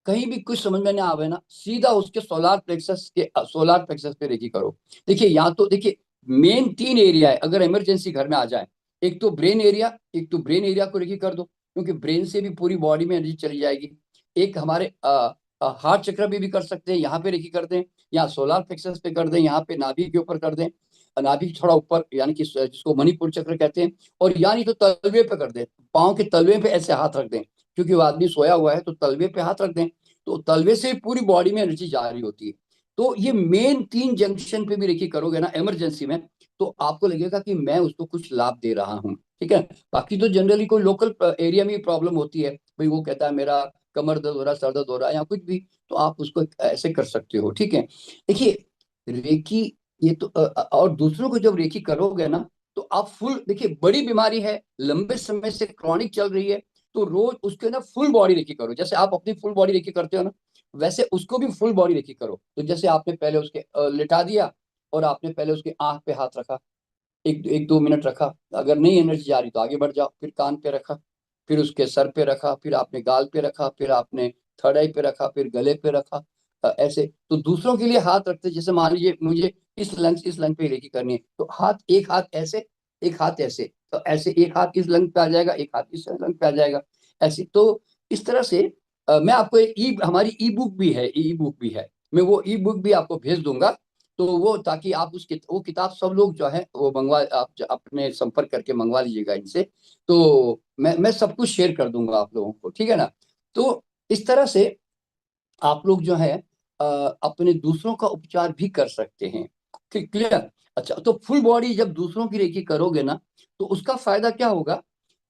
कहीं भी कुछ समझ में नहीं आवे ना, सीधा उसके सोलार प्लेक्सस पे रेकी करो। देखिए यहाँ तो देखिए मेन 3 एरिया है अगर इमरजेंसी घर में आ जाए। एक तो ब्रेन एरिया, एक तो ब्रेन एरिया को रेकी कर दो, क्योंकि ब्रेन से भी पूरी बॉडी में एनर्जी चली जाएगी। एक हमारे हार्ट चक्र भी कर सकते हैं, यहाँ पे रेकी कर दें, या सोलार प्लेक्सस पे कर दें, यहाँ पे नाभि के ऊपर कर दें, नाभि थोड़ा ऊपर, यानी कि जिसको मणिपुर चक्र कहते हैं। और यानी तो तलवे पे कर दें, पाँव के तलवे पे ऐसे हाथ रख दें, क्योंकि वो आदमी सोया हुआ है तो तलवे पे हाथ रख दें, तो तलवे से पूरी बॉडी में एनर्जी जा रही होती है। तो ये मेन 3 जंक्शन पे भी रेकी करोगे ना इमरजेंसी में, तो आपको लगेगा कि मैं उसको कुछ लाभ दे रहा हूँ। ठीक है। बाकी तो जनरली कोई लोकल एरिया में प्रॉब्लम होती है, भाई वो कहता है मेरा कमर दर्द हो रहा है, सर दर्द हो रहा है, या कुछ भी, तो आप उसको ऐसे कर सकते हो। ठीक है। देखिए रेकी, ये तो और दूसरों को जब रेकी करोगे ना, तो आप फुल, देखिए बड़ी बीमारी है, लंबे समय से क्रॉनिक चल रही है, तो रोज उसके ना फुल बॉडी रेकी करो। जैसे आप अपनी फुल बॉडी रेकी करते हो ना, वैसे उसको भी फुल बॉडी रेकी करो। तो जैसे आपने पहले उसके लिटा दिया, और आपने पहले उसकी आंख पे हाथ रखा, 1-2 मिनट रखा, अगर नहीं एनर्जी जा रही तो आगे बढ़ जाओ, फिर कान पे रखा, फिर उसके सर पे रखा, फिर आपने गाल पे रखा, फिर आपने थर्ड आई पे रखा, फिर गले पे रखा। ऐसे तो दूसरों के लिए हाथ रखते, जैसे मान लीजिए मुझे इस लंग पे रेकी करनी है, तो एक हाथ ऐसे, एक हाथ ऐसे, तो ऐसे एक हाथ इस लंग पे आ जाएगा, एक हाथ इस लंग पे आ जाएगा, ऐसे। तो इस तरह से मैं आपको हमारी ई बुक भी है, ई बुक भी है, मैं वो ई बुक भी आपको भेज दूंगा। तो वो, ताकि आप वो किताब सब लोग जो है वो मंगवा, आप अपने संपर्क करके मंगवा लीजिएगा इनसे। तो मैं सब कुछ शेयर कर दूंगा आप लोगों को, ठीक है ना। तो इस तरह से आप लोग जो है अपने दूसरों का उपचार भी कर सकते हैं। क्लियर। अच्छा, तो फुल बॉडी जब दूसरों की रेकी करोगे ना, तो उसका फायदा क्या होगा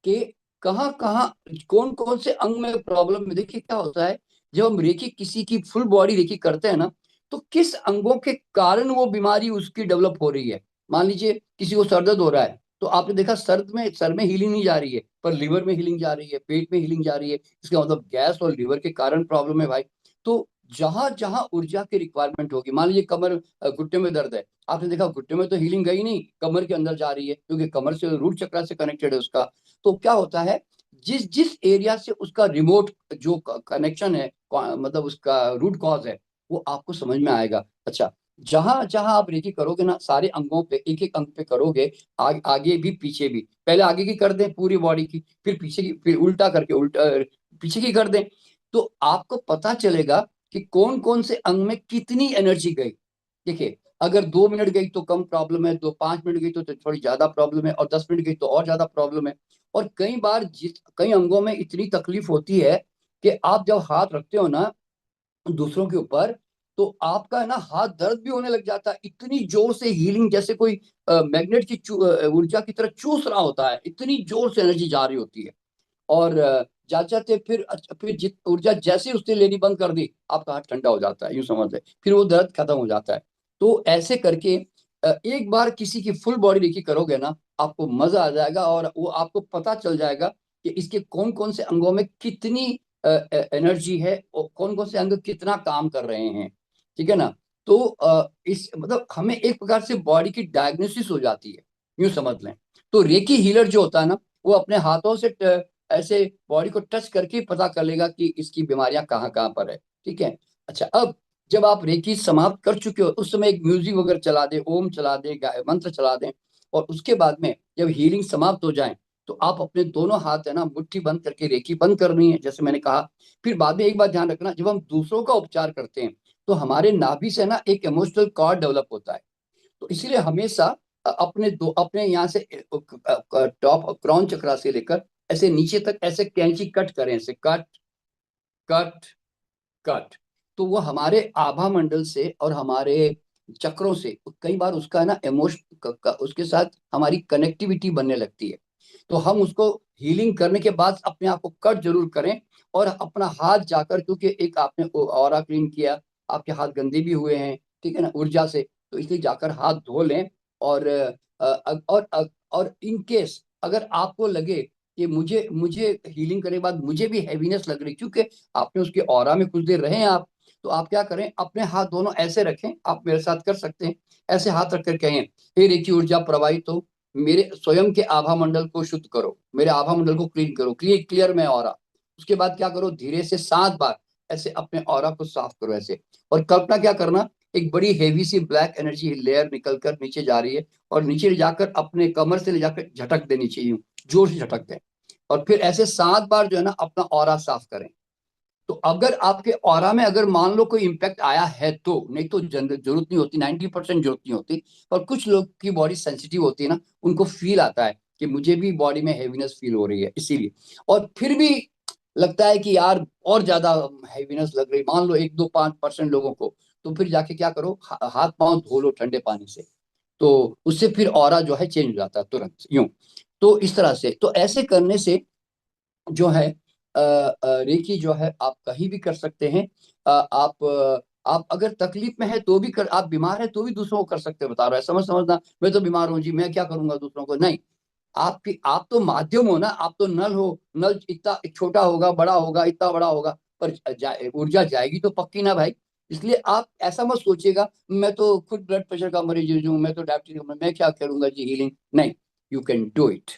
कि कहाँ कहाँ, कौन कौन से अंग में प्रॉब्लम में, देखिए क्या होता है, जब हम रेकी किसी की फुल बॉडी रेकी करते हैं ना, तो किस अंगों के कारण वो बीमारी उसकी डेवलप हो रही है। मान लीजिए किसी को सर दर्द हो रहा है, तो आपने देखा सर में हीलिंग नहीं जा रही है, पर लिवर में हीलिंग जा रही है, पेट में हीलिंग जा रही है, इसका मतलब गैस और लिवर के कारण प्रॉब्लम है भाई। तो जहां जहां ऊर्जा की रिक्वायरमेंट होगी, मान लीजिए कमर, घुट्टे में दर्द है, आपने देखा घुट्टे में तो हीलिंग गई नहीं, कमर के अंदर जा रही है, क्योंकि कमर से रूट चक्र से कनेक्टेड है उसका। तो क्या होता है, जिस जिस एरिया से उसका रिमोट जो कनेक्शन है, मतलब उसका रूट कॉज है, वो आपको समझ में आएगा। अच्छा, जहां जहां आप रेकी करोगे ना, सारे अंगों पे, एक एक अंग पे करोगे, आगे भी पीछे भी, पहले आगे की कर दें पूरी बॉडी की, फिर पीछे की, फिर उल्टा करके उल्टा पीछे की कर दें, तो आपको पता चलेगा कि कौन कौन से अंग में कितनी एनर्जी गई। देखिए, अगर 2 मिनट गई तो कम प्रॉब्लम है, 5 मिनट गई तो थोड़ी ज्यादा प्रॉब्लम है, और 10 मिनट गई तो और ज्यादा प्रॉब्लम है। और कई बार कई अंगों में इतनी तकलीफ होती है कि आप जब हाथ रखते हो ना दूसरों के ऊपर, तो आपका है ना हाथ दर्द भी होने लग जाता है, इतनी जोर से हीलिंग, जैसे कोई मैग्नेट की ऊर्जा की तरह चूस रहा होता है, इतनी जोर से एनर्जी जा रही होती है। और जाते जाते फिर फिर जित ऊर्जा जैसे ही उसने लेनी बंद कर दी, आपका हाथ ठंडा हो जाता है, यूं समझ ले, फिर वो दर्द खत्म हो जाता है। तो ऐसे करके एक बार किसी की फुल बॉडी रेकी करोगे ना, आपको मजा आ जाएगा, और वो आपको पता चल जाएगा कि इसके कौन कौन से अंगों में कितनी एनर्जी है, और कौन कौन से अंग कितना काम कर रहे हैं। ठीक है ना। तो इस मतलब हमें एक प्रकार से बॉडी की डायग्नोसिस हो जाती है, यूं समझ लें। तो रेकी हीलर जो होता है ना, वो अपने हाथों से ऐसे बॉडी को टच करके ही पता कर लेगा कि इसकी बीमारियां कहाँ कहाँ पर है। ठीक है। अच्छा, अब जब आप रेकी समाप्त कर चुके हो, उस समय एक म्यूजिक वगैरह चला दे, ओम चला दे, मंत्र चला दें, और उसके बाद में जब हीलिंग समाप्त हो जाए, तो आप अपने दोनों हाथ है ना मुट्ठी बंद करके रेकी बंद करनी है, जैसे मैंने कहा। फिर बाद में एक बात ध्यान रखना, जब हम दूसरों का उपचार करते हैं, तो हमारे नाभि से ना एक इमोशनल कॉर्ड डेवलप होता है। तो इसीलिए हमेशा अपने यहाँ से टॉप क्रॉन चक्रा से लेकर ऐसे नीचे तक ऐसे कैंची कट करें, ऐसे कट कट कट। तो वो हमारे आभा मंडल से और हमारे चक्रों से कई बार उसका ना उसके साथ हमारी कनेक्टिविटी बनने लगती है। तो हम उसको हीलिंग करने के बाद अपने आप को कट जरूर करें, और अपना हाथ जाकर, क्योंकि एक आपने ऑरा क्लीन किया, आपके हाथ गंदे भी हुए हैं, ठीक है ना, ऊर्जा से, तो इसलिए जाकर हाथ धो लें। और और इन केस अगर आपको लगे कि मुझे मुझे हीलिंग करने के बाद मुझे भी हैवीनेस लग रही, क्योंकि आपने उसके ऑरा में कुछ देर रहे हैं आप, तो आप क्या करें, अपने हाथ दोनों ऐसे रखें, आप मेरे साथ कर सकते हैं, ऐसे हाथ रखकर कहें, हे रेकी ऊर्जा प्रवाहित हो, मेरे स्वयं के आभा मंडल को शुद्ध करो, मेरे आभा मंडल को क्लीन करो, क्लियर क्लियर में ऑरा। उसके बाद क्या करो, धीरे से 7 बार ऐसे अपने ऑरा को साफ करो ऐसे। और कल्पना क्या करना, एक बड़ी हेवी सी ब्लैक एनर्जी लेयर निकल कर नीचे जा रही है, और नीचे ले जाकर अपने कमर से ले जाकर झटक देनी चाहिए, जोर से झटक दें। और फिर ऐसे 7 बार जो है ना अपना ऑरा साफ करें। तो अगर आपके ऑरा में अगर मान लो कोई इंपैक्ट आया है तो, नहीं तो जरूरत नहीं होती, 90% जरूरत नहीं होती। और कुछ लोग की बॉडी सेंसिटिव होती है ना, उनको फील आता है कि मुझे भी बॉडी में हैवीनेस फील हो रही है, इसीलिए। और फिर भी लगता है कि यार और ज्यादा हैवीनेस लग रही, मान लो 1 2 5% लोगों को, तो फिर जाके क्या करो, हाथ पांव धो लो ठंडे पानी से। तो उससे फिर ऑरा जो है चेंज हो जाता है तुरंत यूं। तो इस तरह से, तो ऐसे करने से जो है रेकी जो है आप कहीं भी कर सकते हैं। आप अगर तकलीफ में है तो भी कर, आप बीमार है तो भी दूसरों को कर सकते हैं, बता रहा है, समझना, मैं तो बीमार हूँ जी, मैं क्या करूंगा दूसरों को, नहीं। आपकी, आप तो माध्यम हो ना, आप तो नल हो। नल इतना छोटा होगा, बड़ा होगा, इतना बड़ा होगा, पर ऊर्जा जाएगी तो पक्की ना भाई। इसलिए आप ऐसा मत सोचिएगा मैं तो खुद ब्लड प्रेशर का मरीज हूँ, मैं तो डायबिटीज का मैं क्या करूंगा जी हीलिंग, नहीं। You can do it.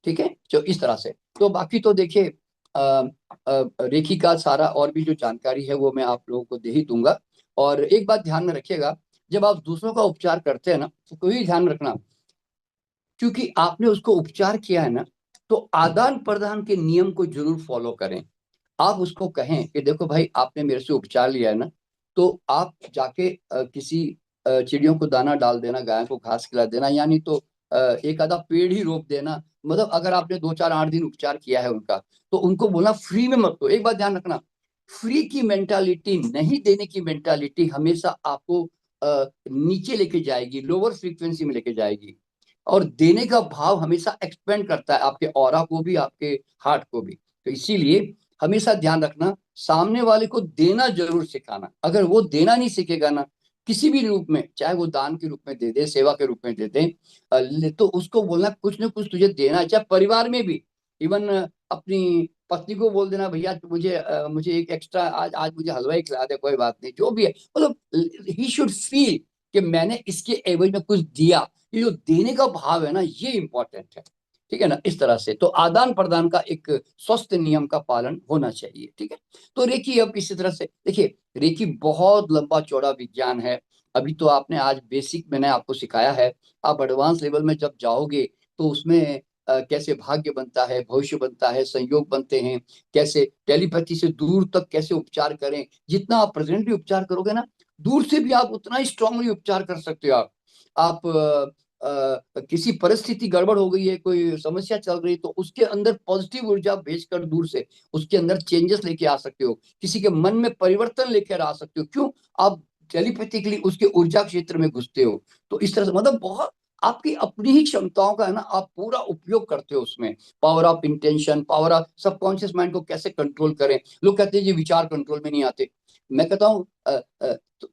ठीक है, जो इस तरह से। तो बाकी तो देखिए, रेखी का सारा और भी जो जानकारी है वो मैं आप लोगों को दे ही दूंगा। और एक बात ध्यान में रखिएगा, जब आप दूसरों का उपचार करते हैं ना, तो कोई ध्यान रखना, क्योंकि आपने उसको उपचार किया है ना, तो आदान प्रदान के नियम को जरूर फॉलो करें। आप उसको कहें कि देखो भाई आपने मेरे से उपचार लिया है ना, तो आप जाके किसी चिड़ियों को दाना डाल देना, गाय को घास खिला देना, यानी तो एक आधा पेड़ ही रोप देना। मतलब अगर आपने 2 4 8 दिन उपचार किया है उनका, तो उनको बोलना फ्री में मत दो। एक बात ध्यान रखना, फ्री की मेंटालिटी, नहीं देने की मेंटालिटी हमेशा आपको नीचे लेके जाएगी, लोअर फ्रीक्वेंसी में लेके जाएगी। और देने का भाव हमेशा एक्सपेंड करता है आपके ऑरा को भी, आपके हार्ट को भी। तो इसीलिए हमेशा ध्यान रखना, सामने वाले को देना जरूर सिखाना। अगर वो देना नहीं सीखेगा ना, किसी भी रूप में, चाहे वो दान के रूप में दे दे, सेवा के रूप में दे दे, तो उसको बोलना कुछ ना कुछ तुझे देना है, चाहे परिवार में भी। इवन अपनी पत्नी को बोल देना, भैया मुझे एक एक्स्ट्रा आज आज मुझे हलवाई खिला दे, कोई बात नहीं, जो भी है, मतलब ही शुड फील कि मैंने इसके एवज में कुछ दिया। ये जो देने का भाव है ना, ये इंपॉर्टेंट है। ठीक है ना, इस तरह से तो आदान प्रदान का एक स्वस्थ नियम का पालन होना चाहिए। ठीक है। तो रेकी अब इसी तरह से देखिए, रेकी बहुत लंबा चौड़ा विज्ञान है। अभी तो आपने आज बेसिक मैंने आपको सिखाया है, आप एडवांस लेवल में जब जाओगे तो उसमें कैसे भाग्य बनता है, भविष्य बनता है, संयोग बनते हैं, कैसे टेलीपैथी से दूर तक कैसे उपचार करें। जितना आप प्रेजेंटली उपचार करोगे ना, दूर से भी आप उतना ही स्ट्रांगली उपचार कर सकते हो। आप किसी परिस्थिति गड़बड़ हो गई है, कोई समस्या चल रही, तो उसके अंदर पॉजिटिव ऊर्जा भेजकर दूर से उसके अंदर चेंजेस लेके आ सकते हो, किसी के मन में परिवर्तन लेकर आ सकते हो। क्यों? आप टेलीपैथिकली उसके ऊर्जा क्षेत्र में घुसते हो। तो इस तरह से मतलब बहुत आपकी अपनी ही क्षमताओं का है ना, आप पूरा उपयोग करते हो उसमें। Power of intention, power of subconscious mind को कैसे कंट्रोल करें। लोग कहते हैं ये विचार कंट्रोल में नहीं आते। मैं कहता हूँ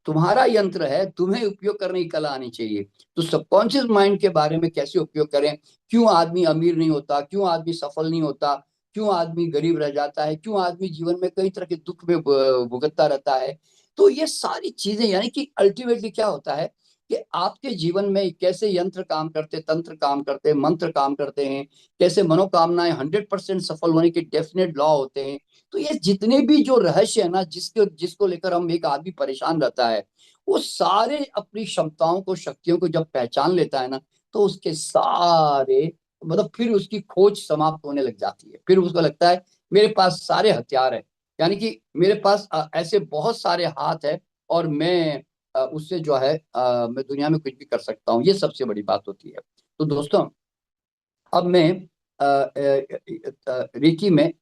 तुम्हारा यंत्र है, तुम्हें उपयोग करने की कला आनी चाहिए। तो सबकॉन्शियस माइंड के बारे में कैसे उपयोग करें, क्यों आदमी अमीर नहीं होता, क्यों आदमी सफल नहीं होता, क्यों आदमी गरीब रह जाता है, क्यों आदमी जीवन में कई तरह के दुख में भुगतता रहता है। तो ये सारी चीजें, यानी कि अल्टीमेटली क्या होता है कि आपके जीवन में कैसे यंत्र काम करते, तंत्र काम करते, मंत्र काम करते हैं, कैसे मनोकामनाएं 100% सफल होने के डेफिनेट लॉ होते हैं। तो ये जितने भी जो रहस्य है ना, जिसको लेकर हम एक आदमी परेशान रहता है, वो सारे अपनी क्षमताओं को, शक्तियों को जब पहचान लेता है ना, तो उसके सारे, मतलब फिर उसकी खोज समाप्त होने लग जाती है। फिर उसको लगता है मेरे पास सारे हथियार हैं, यानी कि मेरे पास ऐसे बहुत सारे हाथ है, और मैं उससे जो है मैं दुनिया में कुछ भी कर सकता हूँ। ये सबसे बड़ी बात होती है। तो दोस्तों, अब मैं रेकी में,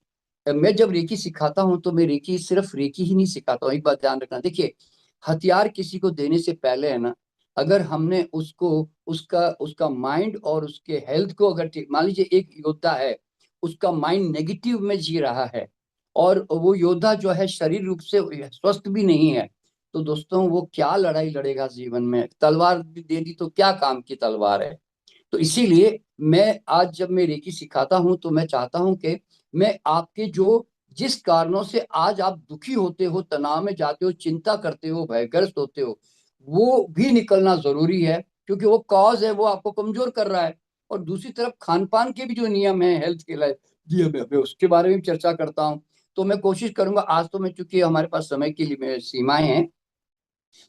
मैं जब रेकी सिखाता हूं तो मैं रेकी सिर्फ रेकी ही नहीं सिखाता हूँ। एक बात ध्यान रखना, देखिए, हथियार किसी को देने से पहले है ना, अगर हमने उसको, उसका उसका माइंड और उसके हेल्थ को अगर ठीक, मान लीजिए एक योद्धा है, उसका माइंड नेगेटिव में जी रहा है, और वो योद्धा जो है शरीर रूप से स्वस्थ भी नहीं है, तो दोस्तों वो क्या लड़ाई लड़ेगा जीवन में, तलवार भी दे दी तो क्या काम की तलवार है। तो इसीलिए मैं आज जब मैं रेकी सिखाता हूं तो मैं चाहता हूं कि मैं आपके जो, जिस कारणों से आज आप दुखी होते हो, तनाव में जाते हो, चिंता करते हो, भयग्रस्त होते हो, वो भी निकलना जरूरी है, क्योंकि वो कॉज है, वो आपको कमजोर कर रहा है। और दूसरी तरफ खान पान के भी जो नियम है, हेल्थ के लिए नियम है, मैं उसके बारे में भी चर्चा करता हूँ। तो मैं कोशिश करूंगा, आज तो मैं, चूंकि हमारे पास समय की सीमाएं हैं,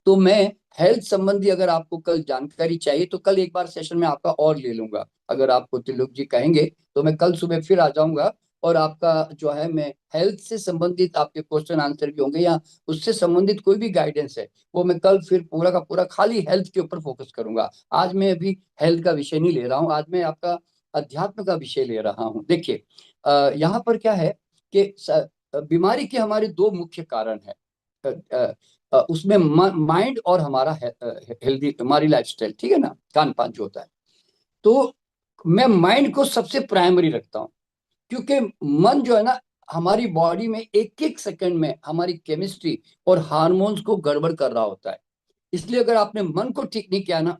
तो मैं हेल्थ संबंधी अगर आपको कल जानकारी चाहिए तो कल एक बार सेशन में आपका और ले लूंगा। अगर आपको त्रिलोक जी कहेंगे तो मैं कल सुबह फिर आ जाऊंगा, और आपका जो है, मैं हेल्थ से संबंधित आपके क्वेश्चन आंसर भी होंगे या उससे संबंधित कोई भी गाइडेंस है, वो मैं कल फिर पूरा का पूरा खाली हेल्थ के ऊपर फोकस करूंगा। आज मैं अभी हेल्थ का विषय नहीं ले रहा हूँ, आज मैं आपका अध्यात्म का विषय ले रहा हूँ। देखिए, यहाँ पर क्या है कि बीमारी के हमारे दो मुख्य कारण है। उसमें माइंड और हमारा हेल्दी, हमारी लाइफस्टाइल, ठीक है ना, खान पान जो होता है। तो मैं माइंड को सबसे प्राइमरी रखता हूँ, क्योंकि मन जो है ना, हमारी बॉडी में एक एक सेकंड में हमारी केमिस्ट्री और हार्मोन्स को गड़बड़ कर रहा होता है। इसलिए अगर आपने मन को ठीक नहीं किया ना,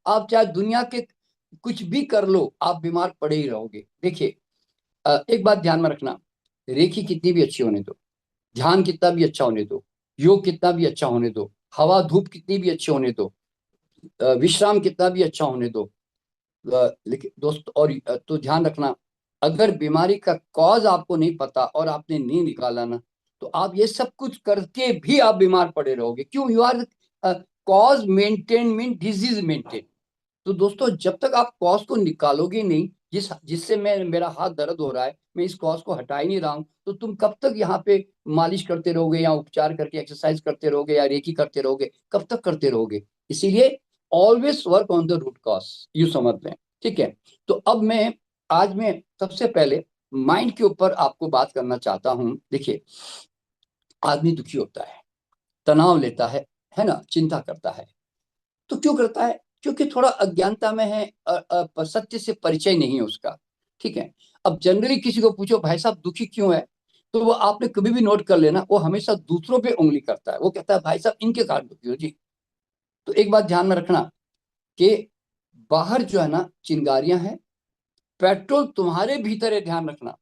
आप चाहे दुनिया के कुछ भी कर लो, आप बीमार पड़े ही रहोगे। देखिए, एक बात ध्यान में रखना, रेखी कितनी भी अच्छी होने दो, ध्यान कितना भी अच्छा होने दो, योग कितना भी अच्छा होने दो, हवा धूप कितनी भी अच्छी होने दो, विश्राम कितना भी अच्छा होने दो, लेकिन दोस्त, और तो ध्यान रखना, अगर बीमारी का कॉज आपको नहीं पता और आपने नहीं निकाला ना, तो आप ये सब कुछ करके भी आप बीमार पड़े रहोगे। क्यों? You are cause maintain mean disease maintain. तो दोस्तों, जब तक आप कॉज को निकालोगे नहीं, जिससे मैं, मेरा हाथ दर्द हो रहा है, मैं इस कॉज को हटा ही नहीं रहा हूं, तो तुम कब तक यहाँ पे मालिश करते रहोगे या उपचार करके एक्सरसाइज करते रहोगे या रेकी करते रहोगे? कब तक करते रहोगे? इसीलिए always work on the root cause, यू समझ लें। ठीक है, तो अब आज मैं सबसे पहले माइंड के ऊपर आपको बात करना चाहता हूं। देखिए, आदमी दुखी होता है, तनाव लेता है ना, चिंता करता है। तो क्यों करता है? क्योंकि थोड़ा अज्ञानता में है, सत्य से परिचय नहीं है उसका। ठीक है, अब जनरली किसी को पूछो, भाई साहब दुखी क्यों है, तो वो, आपने कभी भी नोट कर लेना, वो हमेशा दूसरों पे उंगली करता है। वो कहता है, भाई साहब इनके कारण दुखी हो जी। तो एक बात ध्यान में रखना कि बाहर जो है ना चिंगारियां हैं, पेट्रोल तुम्हारे भीतर है, ध्यान रखना।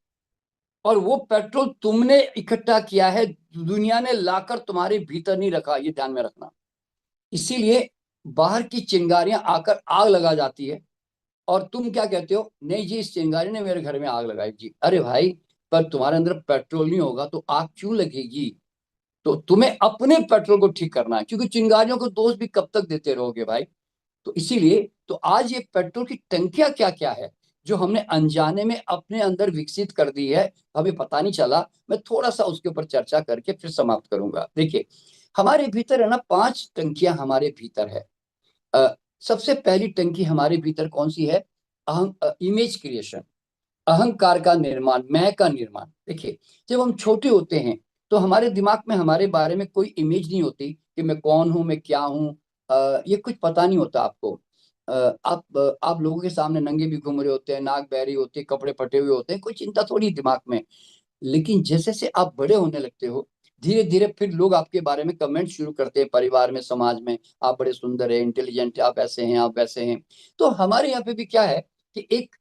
और वो पेट्रोल तुमने इकट्ठा किया है, दुनिया ने लाकर तुम्हारे भीतर नहीं रखा, ये ध्यान में रखना। इसीलिए बाहर की चिंगारियां आकर आग लगा जाती है, और तुम क्या कहते हो, नहीं जी, इस चिंगारी ने मेरे घर में आग लगाई जी। अरे भाई, पर तुम्हारे अंदर पेट्रोल नहीं होगा तो आग क्यों लगेगी? तो तुम्हें अपने पेट्रोल को ठीक करना है, क्योंकि चिंगारियों को दोष भी कब तक देते रहोगे भाई? तो इसीलिए तो आज ये पेट्रोल की टंकियां क्या क्या है, जो हमने अनजाने में अपने अंदर विकसित कर दी है, हमें पता नहीं चला। मैं थोड़ा सा उसके ऊपर चर्चा करके फिर समाप्त करूंगा। देखिए, हमारे भीतर है ना 5 टंकियां हमारे भीतर है। अ, सबसे पहली टंकी हमारे भीतर कौन सी है? इमेज क्रिएशन, अहंकार का निर्माण, मैं का निर्माण। देखिए, जब हम छोटे होते हैं तो हमारे दिमाग में हमारे बारे में कोई इमेज नहीं होती कि मैं कौन हूं, मैं क्या हूं। ये कुछ पता नहीं होता आपको। आप लोगों के सामने नंगे भी घूम रहे होते हैं, नाक बह रही होती है, कपड़े फटे हुए होते हैं, कोई चिंता थोड़ी दिमाग में। लेकिन जैसे जैसे आप बड़े होने लगते हो, धीरे धीरे फिर लोग आपके बारे में कमेंट शुरू करते हैं, परिवार में, समाज में, आप बड़े सुंदर हैं, इंटेलिजेंट, आप ऐसे हैं, आप वैसे हैं। तो हमारे यहाँ पे भी क्या है कि एक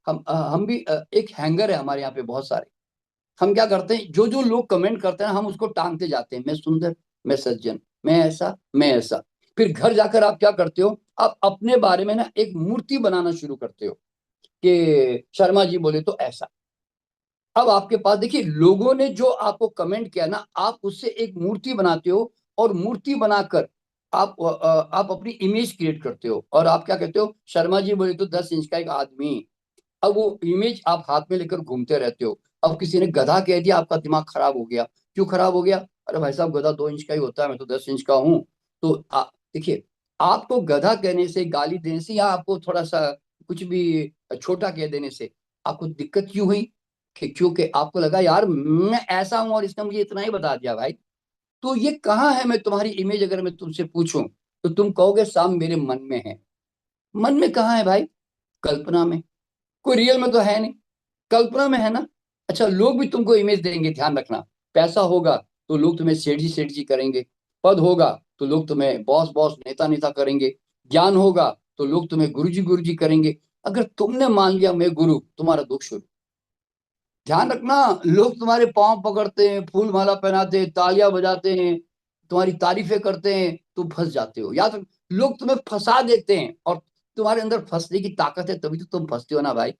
हम भी एक हैंगर है हमारे यहाँ पे बहुत सारे। हम क्या करते हैं, जो जो लोग कमेंट करते हैं हम उसको टांगते जाते हैं, मैं सुंदर, मैं सज्जन, मैं ऐसा, मैं ऐसा। फिर घर जाकर आप क्या करते हो, आप अपने बारे में ना एक मूर्ति बनाना शुरू करते हो कि शर्मा जी बोले तो ऐसा। अब आपके पास देखिए, लोगों ने जो आपको कमेंट किया ना, आप उससे एक मूर्ति बनाते हो, और मूर्ति बनाकर आप अपनी इमेज क्रिएट करते हो, और आप क्या कहते हो, शर्मा जी बोले तो 10 इंच का एक आदमी। अब वो इमेज आप हाथ में लेकर घूमते रहते हो। अब किसी ने गधा कह दिया, आपका दिमाग खराब हो गया। क्यों खराब हो गया? अरे भाई साहब, गधा 2 इंच का ही होता है, मैं तो 10 इंच का हूँ। तो देखिए, आपको गधा कहने से, गाली देने से, या आपको थोड़ा सा कुछ भी छोटा कह देने से आपको दिक्कत क्यों हुई? क्योंकि आपको लगा यार मैं ऐसा हूं और इसने मुझे इतना ही बता दिया भाई। तो ये कहाँ है? मैं तुम्हारी इमेज अगर मैं तुमसे पूछूं तो तुम कहोगे साहब मेरे मन में है। मन में कहाँ है भाई? कल्पना में। कोई रियल में तो है नहीं, कल्पना में है ना। अच्छा, लोग भी तुमको इमेज देंगे, ध्यान रखना। पैसा होगा तो लोग तुम्हें सेठ जी करेंगे। पद होगा तो लोग तुम्हें बॉस बॉस, नेता नेता करेंगे। ज्ञान होगा तो लोग तुम्हें गुरु जी करेंगे। अगर तुमने मान लिया मैं गुरु, तुम्हारा दुख शुरू। ध्यान रखना, लोग तुम्हारे पांव पकड़ते हैं, फूल माला पहनाते हैं, तालियां बजाते हैं, तुम्हारी तारीफें करते हैं, तुम फंस जाते हो। या तो लोग तुम्हें फंसा देते हैं और तुम्हारे अंदर फंसने की ताकत है तभी तो तुम फंसते हो ना भाई।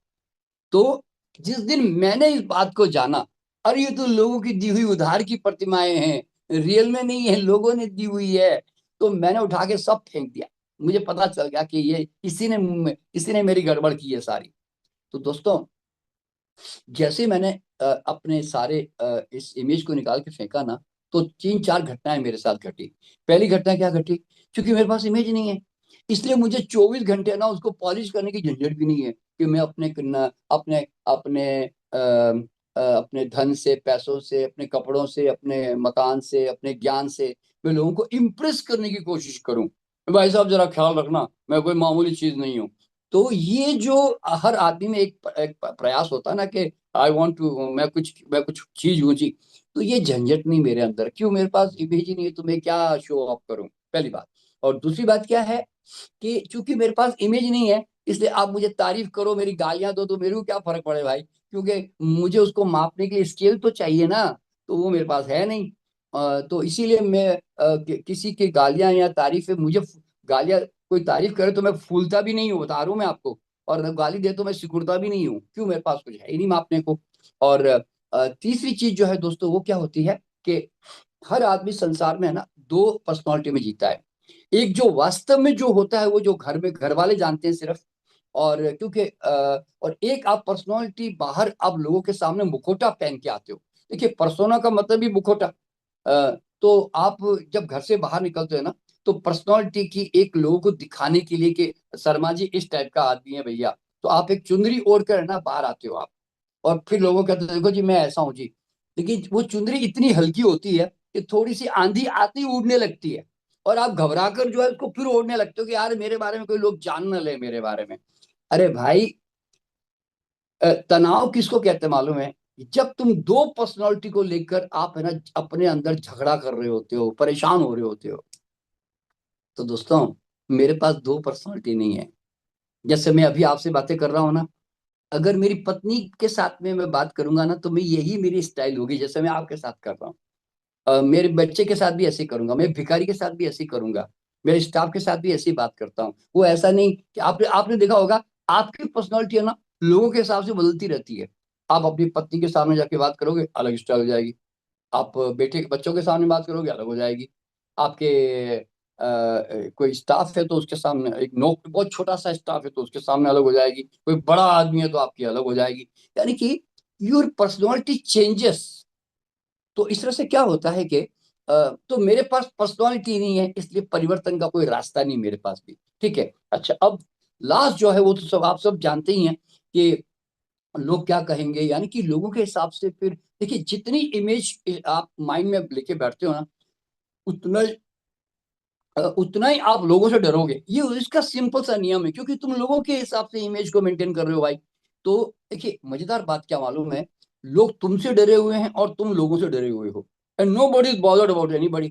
तो जिस दिन मैंने इस बात को जाना, अरे ये तो लोगों की दी हुई उधार की प्रतिमाएं हैं, रियल में नहीं है, लोगों ने दी हुई है, तो मैंने उठा के सब फेंक दिया। मुझे पता चल गया कि ये इसी ने मेरी गड़बड़ की है सारी। तो दोस्तों, जैसे मैंने अपने सारे इस इमेज को निकाल के फेंका ना, तो 3-4 घटनाएं मेरे साथ घटी। पहली घटना क्या घटी, क्योंकि मेरे पास इमेज नहीं है, इसलिए मुझे 24 घंटे ना उसको पॉलिश करने की झंझट भी नहीं है कि मैं अपने अपने अपने धन से, पैसों से, अपने कपड़ों से, अपने मकान से, अपने ज्ञान से मैं लोगों को इम्प्रेस करने की कोशिश करूं। भाई साहब जरा ख्याल रखना, मैं कोई मामूली चीज नहीं हूं। तो ये जो हर आदमी में एक प्रयास होता है ना कि आई वांट टू, मैं कुछ चीज ऊंची, तो ये झंझट नहीं मेरे अंदर। क्यों, मेरे पास इमेज ही नहीं है तो मैं क्या शो ऑफ करूं, पहली बात। और दूसरी बात क्या है कि चूंकि मेरे पास इमेज नहीं है, इसलिए आप मुझे तारीफ करो, मेरी गालियां दो, तो मेरे को क्या फर्क पड़े भाई, क्योंकि मुझे उसको मापने के लिए स्केल तो चाहिए ना, तो वो मेरे पास है नहीं। तो इसीलिए मैं किसी की गालियां या तारीफें, मुझे गालियां, कोई तारीफ करे तो मैं फूलता भी नहीं हूँ, बता रहा हूँ मैं आपको। और गाली दे तो मैं सिकुड़ता भी नहीं हूँ, क्यों, मेरे पास कुछ है ही नहीं मापने को। और तीसरी चीज जो है दोस्तों, वो क्या होती है कि हर आदमी संसार में है ना, दो पर्सनालिटी में जीता है। एक जो वास्तव में जो होता है, वो जो घर में घर वाले जानते हैं सिर्फ, और क्योंकि और एक आप पर्सनालिटी बाहर आप लोगों के सामने मुखोटा पहन के आते हो। देखिए, पर्सोना का मतलब ही मुखोटा। तो आप जब घर से बाहर निकलते हो ना, तो पर्सनालिटी की एक लोगों को दिखाने के लिए कि शर्मा जी इस टाइप का आदमी है भैया, तो आप एक चुंदरी ओढ़ कर ना बाहर आते हो आप। और फिर लोगों कहते हैं देखो जी मैं ऐसा हूँ जी। लेकिन वो चुंदरी इतनी हल्की होती है कि थोड़ी सी आंधी आती ही उड़ने लगती है, और आप घबरा कर जो है उसको फिर ओढ़ने लगते हो कि यार मेरे बारे में कोई लोग जान न ले मेरे बारे में। अरे भाई, तनाव किसको कहते हैं मालूम है, जब तुम दो पर्सनालिटी को लेकर आप है ना अपने अंदर झगड़ा कर रहे होते हो, परेशान हो रहे होते हो। तो दोस्तों, मेरे पास दो पर्सनालिटी नहीं है। जैसे मैं अभी आपसे बातें कर रहा हूँ ना, अगर मेरी पत्नी के साथ में मैं बात करूंगा ना, तो मैं यही मेरी स्टाइल होगी जैसे मैं आपके साथ कर रहा हूँ। मेरे बच्चे के साथ भी ऐसे ही करूंगा, मैं भिखारी के साथ भी ऐसे ही करूंगा, मेरे स्टाफ के साथ भी ऐसी बात करता हूँ। वो ऐसा नहीं कि आपने आपने देखा होगा, आपकी पर्सनालिटी है ना लोगों के हिसाब से बदलती रहती है। आप अपनी पत्नी के सामने जाके बात करोगे, अलग स्टाइल हो जाएगी। आप बेटे बच्चों के सामने बात करोगे, अलग हो जाएगी। आपके कोई स्टाफ है तो उसके सामने, एक नौक बहुत छोटा सा स्टाफ है तो उसके सामने अलग हो जाएगी, कोई बड़ा आदमी है तो आपकी अलग हो जाएगी। यानी कि योर पर्सनालिटी चेंजेस। तो इस तरह से क्या होता है कि तो मेरे पास पर्सनालिटी नहीं है, इसलिए परिवर्तन का कोई रास्ता नहीं मेरे पास भी। ठीक है, अच्छा, अब लास्ट जो है वो तो सब आप सब जानते ही हैं कि लोग क्या कहेंगे, यानी कि लोगों के हिसाब से फिर देखिए, जितनी इमेज आप माइंड में लेके बैठते हो ना, उतना उतना ही आप लोगों से डरोगे। ये इसका सिंपल सा नियम है, क्योंकि तुम लोगों के हिसाब से इमेज को मेंटेन कर रहे हो भाई। तो देखिए, मजेदार बात क्या मालूम है, लोग तुमसे डरे हुए हैं और तुम लोगों से डरे हुए हो, and nobody is bothered about anybody.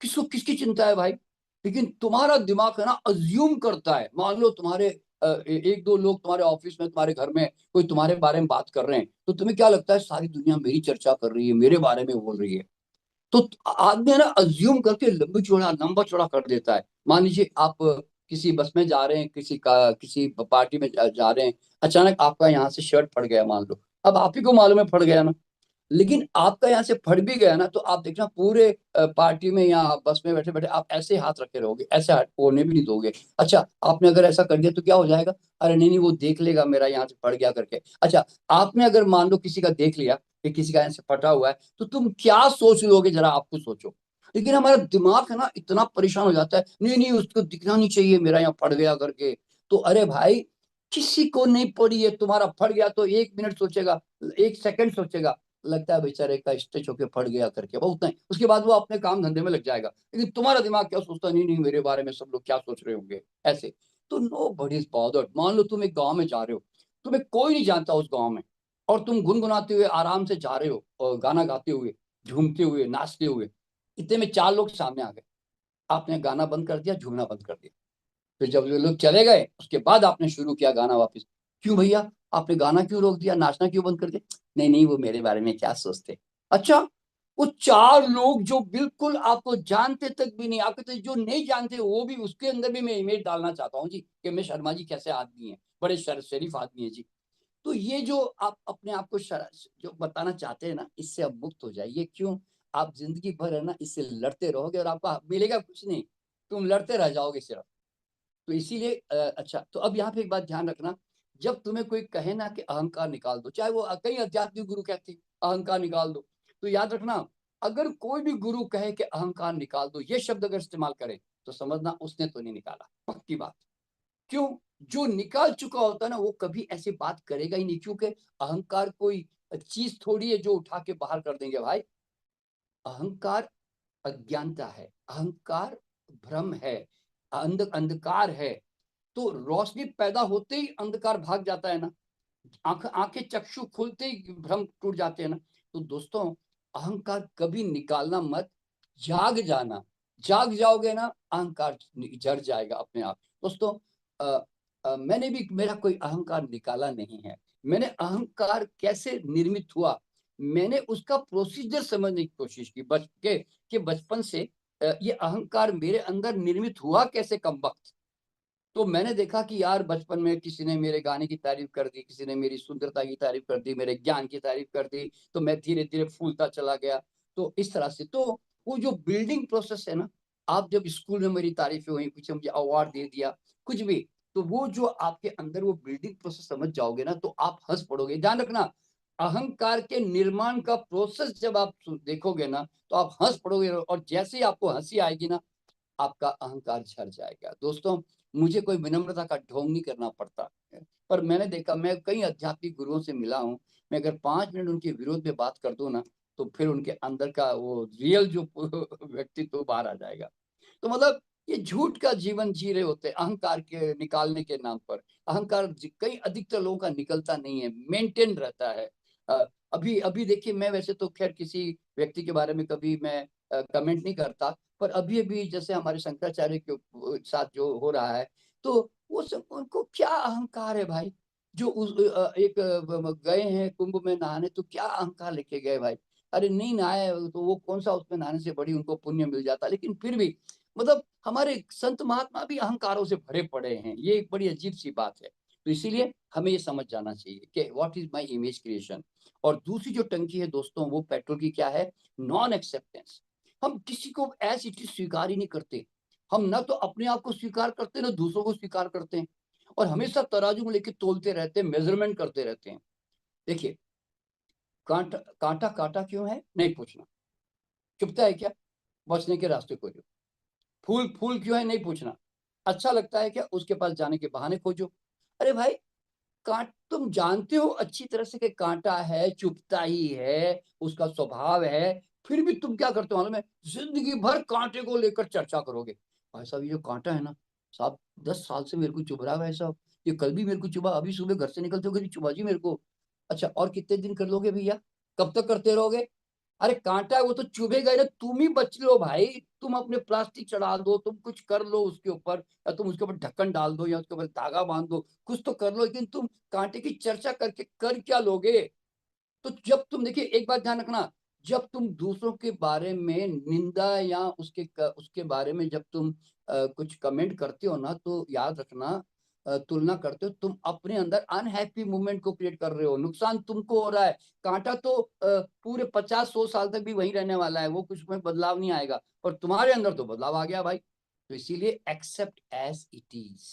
किसको किसकी चिंता है भाई। लेकिन तुम्हारा दिमाग है ना अज्यूम करता है, मान लो तुम्हारे एक दो लोग तुम्हारे ऑफिस में, तुम्हारे घर में कोई तुम्हारे बारे में बात कर रहे हैं, तो तुम्हें क्या लगता है सारी दुनिया मेरी चर्चा कर रही है, मेरे बारे में बोल रही है। तो आदमी है ना अज्यूम करके लंबा चौड़ा कर देता है। मान लीजिए आप किसी बस में जा रहे हैं, किसी पार्टी में जा रहे हैं, अचानक आपका यहाँ से शर्ट फट गया मान लो। अब आप ही को मालूम है फट गया ना, लेकिन आपका यहाँ से फट भी गया ना, तो आप देखना पूरे पार्टी में या बस में बैठे बैठे आप ऐसे हाथ रखे रहोगे, ऐसे हाथ होने भी नहीं दोगे। अच्छा, आपने अगर ऐसा कर दिया तो क्या हो जाएगा, अरे नहीं नहीं वो देख लेगा मेरा यहाँ से फट गया करके। अच्छा, आपने अगर मान लो किसी का देख लिया कि किसी का यहाँ से फटा हुआ है, तो तुम क्या सोच लोगे, जरा आपको सोचो। लेकिन हमारा दिमाग है ना इतना परेशान हो जाता है, नहीं नहीं उसको दिखना नहीं चाहिए मेरा यहाँ फट गया करके। तो अरे भाई, किसी को नहीं पड़ी है, तुम्हारा फट गया तो 1 मिनट सोचेगा, 1 सेकंड सोचेगा, लगता है बेचारे का स्ट्रेच होके फट गया करके, बहुत नहीं, उसके बाद वो अपने काम धंधे में लग जाएगा। लेकिन तुम्हारा दिमाग क्या सोचता है, नहीं नहीं मेरे बारे में सब लोग क्या सोच रहे होंगे, ऐसे। तो नो बडी इज बॉदर्ड। मान लो तुम एक गांव में जा रहे हो, तुम्हें कोई नहीं जानता उस गांव में, और तुम गुनगुनाते हुए आराम से जा रहे हो, और गाना गाते हुए, झूमते हुए, नाचते हुए, इतने में 4 लोग सामने आ गए। आपने गाना बंद कर दिया, झूमना बंद कर दिया। फिर जब ये लोग चले गए, उसके बाद आपने शुरू किया गाना वापस। क्यों भैया, आपने गाना क्यों रोक दिया, नाचना क्यों बंद कर दिया। नहीं नहीं वो मेरे बारे में क्या सोचते। अच्छा, वो 4 लोग जो बिल्कुल आपको जानते तक भी नहीं, आपको तो जो नहीं जानते वो भी, उसके अंदर भी मैं इमेज डालना चाहता हूँ जी कि मैं शर्मा जी कैसे आदमी हैं, बड़े शरीफ आदमी हैं जी। तो ये जो आप अपने आप को जो बताना चाहते हैं ना, इससे आप मुक्त हो जाइए। क्यों? आप ज़िंदगी भर है ना इससे लड़ते रहोगे और आपको मिलेगा कुछ नहीं, तुम लड़ते रह जाओगे सिर्फ। तो इसीलिए अच्छा, तो अब यहाँ पे एक बात ध्यान रखना, जब तुम्हें कोई कहे ना कि अहंकार निकाल दो, चाहे वो कई आध्यात्मिक गुरु कहते हैं अहंकार निकाल दो, तो याद रखना, अगर कोई भी गुरु कहे कि अहंकार निकाल दो, ये शब्द अगर इस्तेमाल करे, तो समझना उसने तो नहीं निकाला, पक्की बात। क्यों? जो निकाल चुका होता है ना, वो कभी ऐसी बात करेगा ही नहीं, क्योंकि अहंकार कोई चीज थोड़ी है जो उठा के बाहर कर देंगे भाई। अहंकार अज्ञानता है, अहंकार भ्रम है, अंधकार है। तो रोशनी पैदा होते ही अंधकार भाग जाता है ना, आंखें चक्षु खुलते ही भ्रम टूट जाते हैं ना। तो दोस्तों, अहंकार कभी निकालना मत, जाग जाना। जाग जाओगे ना, अहंकार जड़ जाएगा अपने आप। दोस्तों, मैंने भी मेरा कोई अहंकार निकाला नहीं है। मैंने अहंकार कैसे निर्मित हुआ, मैंने उसका प्रोसीजर समझने की कोशिश की कि बचपन से ये अहंकार मेरे अंदर निर्मित हुआ कैसे, कम वक्त। तो मैंने देखा कि यार, बचपन में किसी ने मेरे गाने की तारीफ कर दी, किसी ने मेरी सुंदरता की तारीफ कर दी, मेरे ज्ञान की तारीफ कर दी, तो मैं धीरे धीरे फूलता चला गया। तो इस तरह से, तो वो जो बिल्डिंग प्रोसेस है ना, आप जब स्कूल में मेरी तारीफें हुई, कुछ मुझे अवार्ड दे दिया, कुछ भी, तो वो जो आपके अंदर वो बिल्डिंग प्रोसेस समझ जाओगे ना, तो आप हंस पड़ोगे। ध्यान रखना, अहंकार के निर्माण का प्रोसेस जब आप देखोगे ना, तो आप हंस पड़ोगे, और जैसे ही आपको हंसी आएगी ना, आपका अहंकार झड़ जाएगा। दोस्तों, मुझे कोई विनम्रता का ढोंग नहीं करना पड़ता है, पर मैंने देखा, मैं कई आध्यात्मिक गुरुओं से मिला हूँ, मैं अगर 5 मिनट उनके विरोध में बात कर दूं ना, तो फिर उनके अंदर का वो रियल जो व्यक्तित्व बाहर आ जाएगा। तो मतलब, ये झूठ का जीवन जी रहे होते हैं अहंकार के निकालने के नाम पर। अहंकार कई अधिकतर लोगों का निकलता नहीं है, मेंटेन रहता है। अभी अभी देखिए, मैं वैसे तो खैर किसी व्यक्ति के बारे में कभी मैं कमेंट नहीं करता, पर अभी अभी जैसे हमारे शंकराचार्य के साथ जो हो रहा है, तो वो सब, उनको क्या अहंकार है भाई, जो एक गए हैं कुंभ में नहाने, तो क्या अहंकार लेके गए भाई। अरे नहीं नहाए तो वो कौन सा उसमें नहाने से बड़ी उनको पुण्य मिल जाता, लेकिन फिर भी, मतलब हमारे संत महात्मा भी अहंकारों से भरे पड़े हैं, ये एक बड़ी अजीब सी बात है। तो इसीलिए हमें ये समझ जाना चाहिए कि what is my image creation. और दूसरी जो टंकी है दोस्तों, वो पेट्रोल की क्या है? Non acceptance. हम किसी को एज इट इज स्वीकार ही नहीं करते। हम ना तो अपने आप को स्वीकार करते, ना दूसरों को स्वीकार करते हैं, और हमेशा तराजू में लेके तोलते रहते हैं, मेजरमेंट करते रहते हैं। देखिए, कांटा कांटा काटा क्यों है, नहीं पूछना। चुभता है क्या? बचने के रास्ते खोजो। फूल फूल क्यों है, नहीं पूछना। अच्छा लगता है क्या? उसके पास जाने के बहाने खोजो। अरे भाई, तुम जानते हो अच्छी तरह से कि कांटा है, चुभता ही है, उसका स्वभाव है, फिर भी तुम क्या करते हो मालूम है? जिंदगी भर कांटे को लेकर चर्चा करोगे। भाई साहब, ये जो कांटा है ना साहब, 10 साल से मेरे को चुभ रहा है भाई साहब, ये कल भी मेरे को चुभा, अभी सुबह घर से निकलते हो चुभा जी मेरे को। अच्छा, और कितने दिन कर लोगे भैया? कब तक करते रहोगे? अरे कांटा है, वो तो चुभेगा ही ना, तुम ही बच लो भाई। तुम अपने प्लास्टिक चढ़ा दो, तुम कुछ कर लो उसके ऊपर, या तुम उसके ऊपर ढक्कन डाल दो, या उसके ऊपर धागा बांध दो, कुछ तो कर लो, लेकिन तुम कांटे की चर्चा करके कर क्या लोगे? तो जब तुम, देखिए एक बात ध्यान रखना, जब तुम दूसरों के बारे में निंदा या उसके बारे में जब तुम कुछ कमेंट करते हो ना, तो याद रखना, तुलना करते हो, तुम अपने अंदर अनहैप्पी मूवमेंट को क्रिएट कर रहे हो, नुकसान तुमको हो रहा है। कांटा तो पूरे 50-100 साल तक भी वहीं रहने वाला है, वो कुछ में बदलाव नहीं आएगा, और तुम्हारे अंदर तो बदलाव आ गया भाई। तो इसीलिए एक्सेप्ट एज इट इज।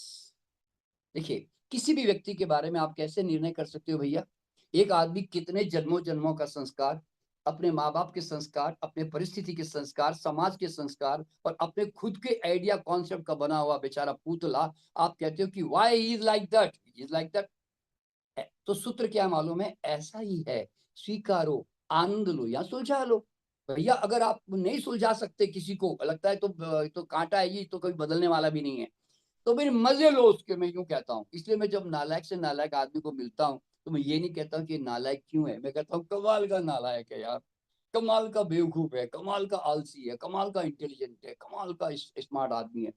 देखिए, किसी भी व्यक्ति के बारे में आप कैसे निर्णय कर सकते हो भैया? एक आदमी कितने जन्मों जन्मों का संस्कार, अपने माँ बाप के संस्कार, अपने परिस्थिति के संस्कार, समाज के संस्कार, और अपने खुद के आइडिया कॉन्सेप्ट का बना हुआ बेचारा पुतला, आप कहते हो कि why is like that, is like that. तो सूत्र क्या मालूम है? ऐसा ही है, स्वीकारो, आनंद लो या सुलझा लो। भैया, अगर आप नहीं सुलझा सकते, किसी को लगता है तो कांटा है, ये तो कभी बदलने वाला भी नहीं है, तो फिर मजे लो उसके, मैं यूं कहता हूँ। इसलिए मैं जब नालायक से नालायक आदमी को मिलता हूँ, तो मैं ये नहीं कहता हूँ कि नालायक क्यों है, मैं कहता हूँ कमाल का नालायक है यार, कमाल का बेवकूफ है, कमाल का आलसी है, कमाल का इंटेलिजेंट है, कमाल का स्मार्ट आदमी है।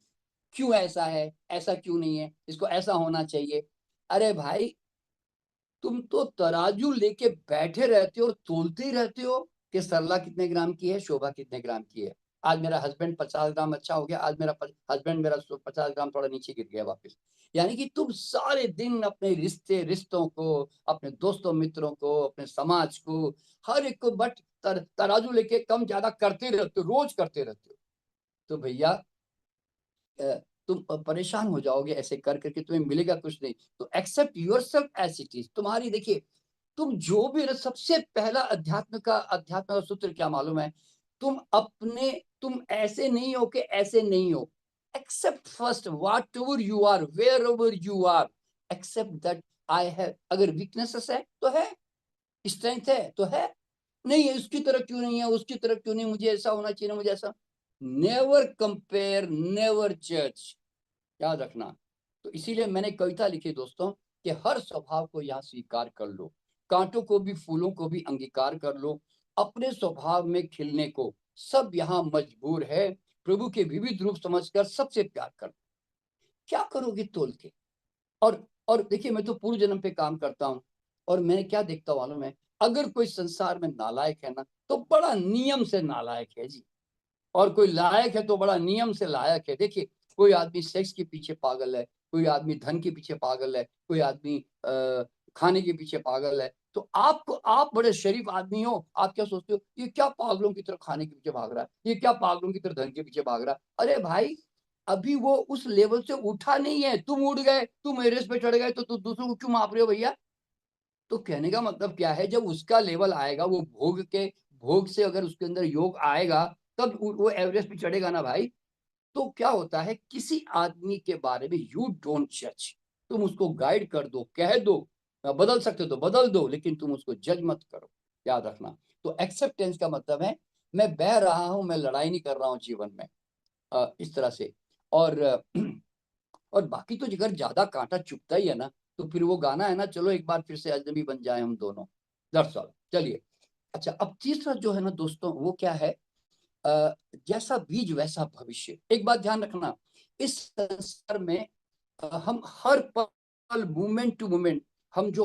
क्यों ऐसा है, ऐसा क्यों नहीं है, इसको ऐसा होना चाहिए। अरे भाई, तुम तो तराजू लेके बैठे रहते हो और तोलते ही रहते हो, कि सरला कितने ग्राम की है, शोभा कितने ग्राम की है। आज मेरा हस्बैंड 50 ग्राम अच्छा हो गया, आज मेरा हस्बैंड मेरा 50 ग्राम थोड़ा नीचे गिर गया वापस। यानी कि तुम सारे दिन अपने रिश्तों को, अपने दोस्तों मित्रों को, अपने समाज को, हर एक को बट तराजू लेके कम ज्यादा करते रहते हो, रोज करते रहते हो। तो भैया तुम परेशान हो जाओगे, ऐसे कर करके तुम्हें मिलेगा कुछ नहीं। तो accept yourself as it is. तुम्हारी देखिए, तुम जो भी सबसे पहला अध्यात्म का सूत्र क्या मालूम है? तुम ऐसे नहीं हो कि ऐसे नहीं हो। Accept first whatever you are, wherever you are, accept that I have. अगर वीकनेसेस है तो है, स्ट्रेंथ है तो है, नहीं है उसकी तरह क्यों नहीं है, उसकी तरह क्यों नहीं, मुझे ऐसा होना चाहिए, मुझे ऐसा। नेवर कंपेयर, नेवर जज, याद रखना। तो इसीलिए मैंने कविता लिखी दोस्तों कि हर स्वभाव को यहाँ स्वीकार कर लो, कांटों को भी फूलों को भी अंगीकार कर लो, अपने स्वभाव में खिलने को सब यहाँ मजबूर है, प्रभु के विविध रूप समझकर सबसे प्यार कर। क्या करोगे तोल के? और देखिए, मैं तो पूर्व जन्म पे काम करता हूँ, और मैंने क्या देखता हूँ मालूम है? अगर कोई संसार में नालायक है ना, तो बड़ा नियम से नालायक है जी, और कोई लायक है तो बड़ा नियम से लायक है। देखिए, कोई आदमी सेक्स के पीछे पागल है, कोई आदमी धन के पीछे पागल है, कोई आदमी खाने के पीछे पागल है। तो आप बड़े शरीफ आदमी हो, आप क्या सोचते हो, ये क्या पागलों की तरह खाने के पीछे भाग रहा है, ये क्या पागलों की तरह धन के पीछे भाग रहा है? अरे भाई, अभी वो उस लेवल से उठा नहीं है, तुम उठ गए, तुम एवरेस्ट पे चढ़ गए, तो तुम दूसरों को क्यों माप रहे हो भैया? तो कहने का मतलब क्या है, जब उसका लेवल आएगा, वो भोग से अगर उसके अंदर योग आएगा, तब वो एवरेस्ट पे चढ़ेगा ना भाई। तो क्या होता है, किसी आदमी के बारे में यू डोंट जज। तुम उसको गाइड कर दो, कह दो, बदल सकते हो तो बदल दो, लेकिन तुम उसको जज मत करो, याद रखना। तो एक्सेप्टेंस का मतलब है, मैं बह रहा हूं, मैं लड़ाई नहीं कर रहा हूं जीवन में, इस तरह से। और और बाकी तो अगर ज्यादा कांटा चुभता ही है ना, तो फिर वो गाना है ना, चलो एक बार फिर से अजनबी बन जाए हम दोनों। That's all. चलिए, अच्छा, अब तीसरा जो है ना दोस्तों, वो क्या है? जैसा बीज वैसा भविष्य। एक बात ध्यान रखना, इस संसार में हम हर पल, मोमेंट टू मोमेंट, हम जो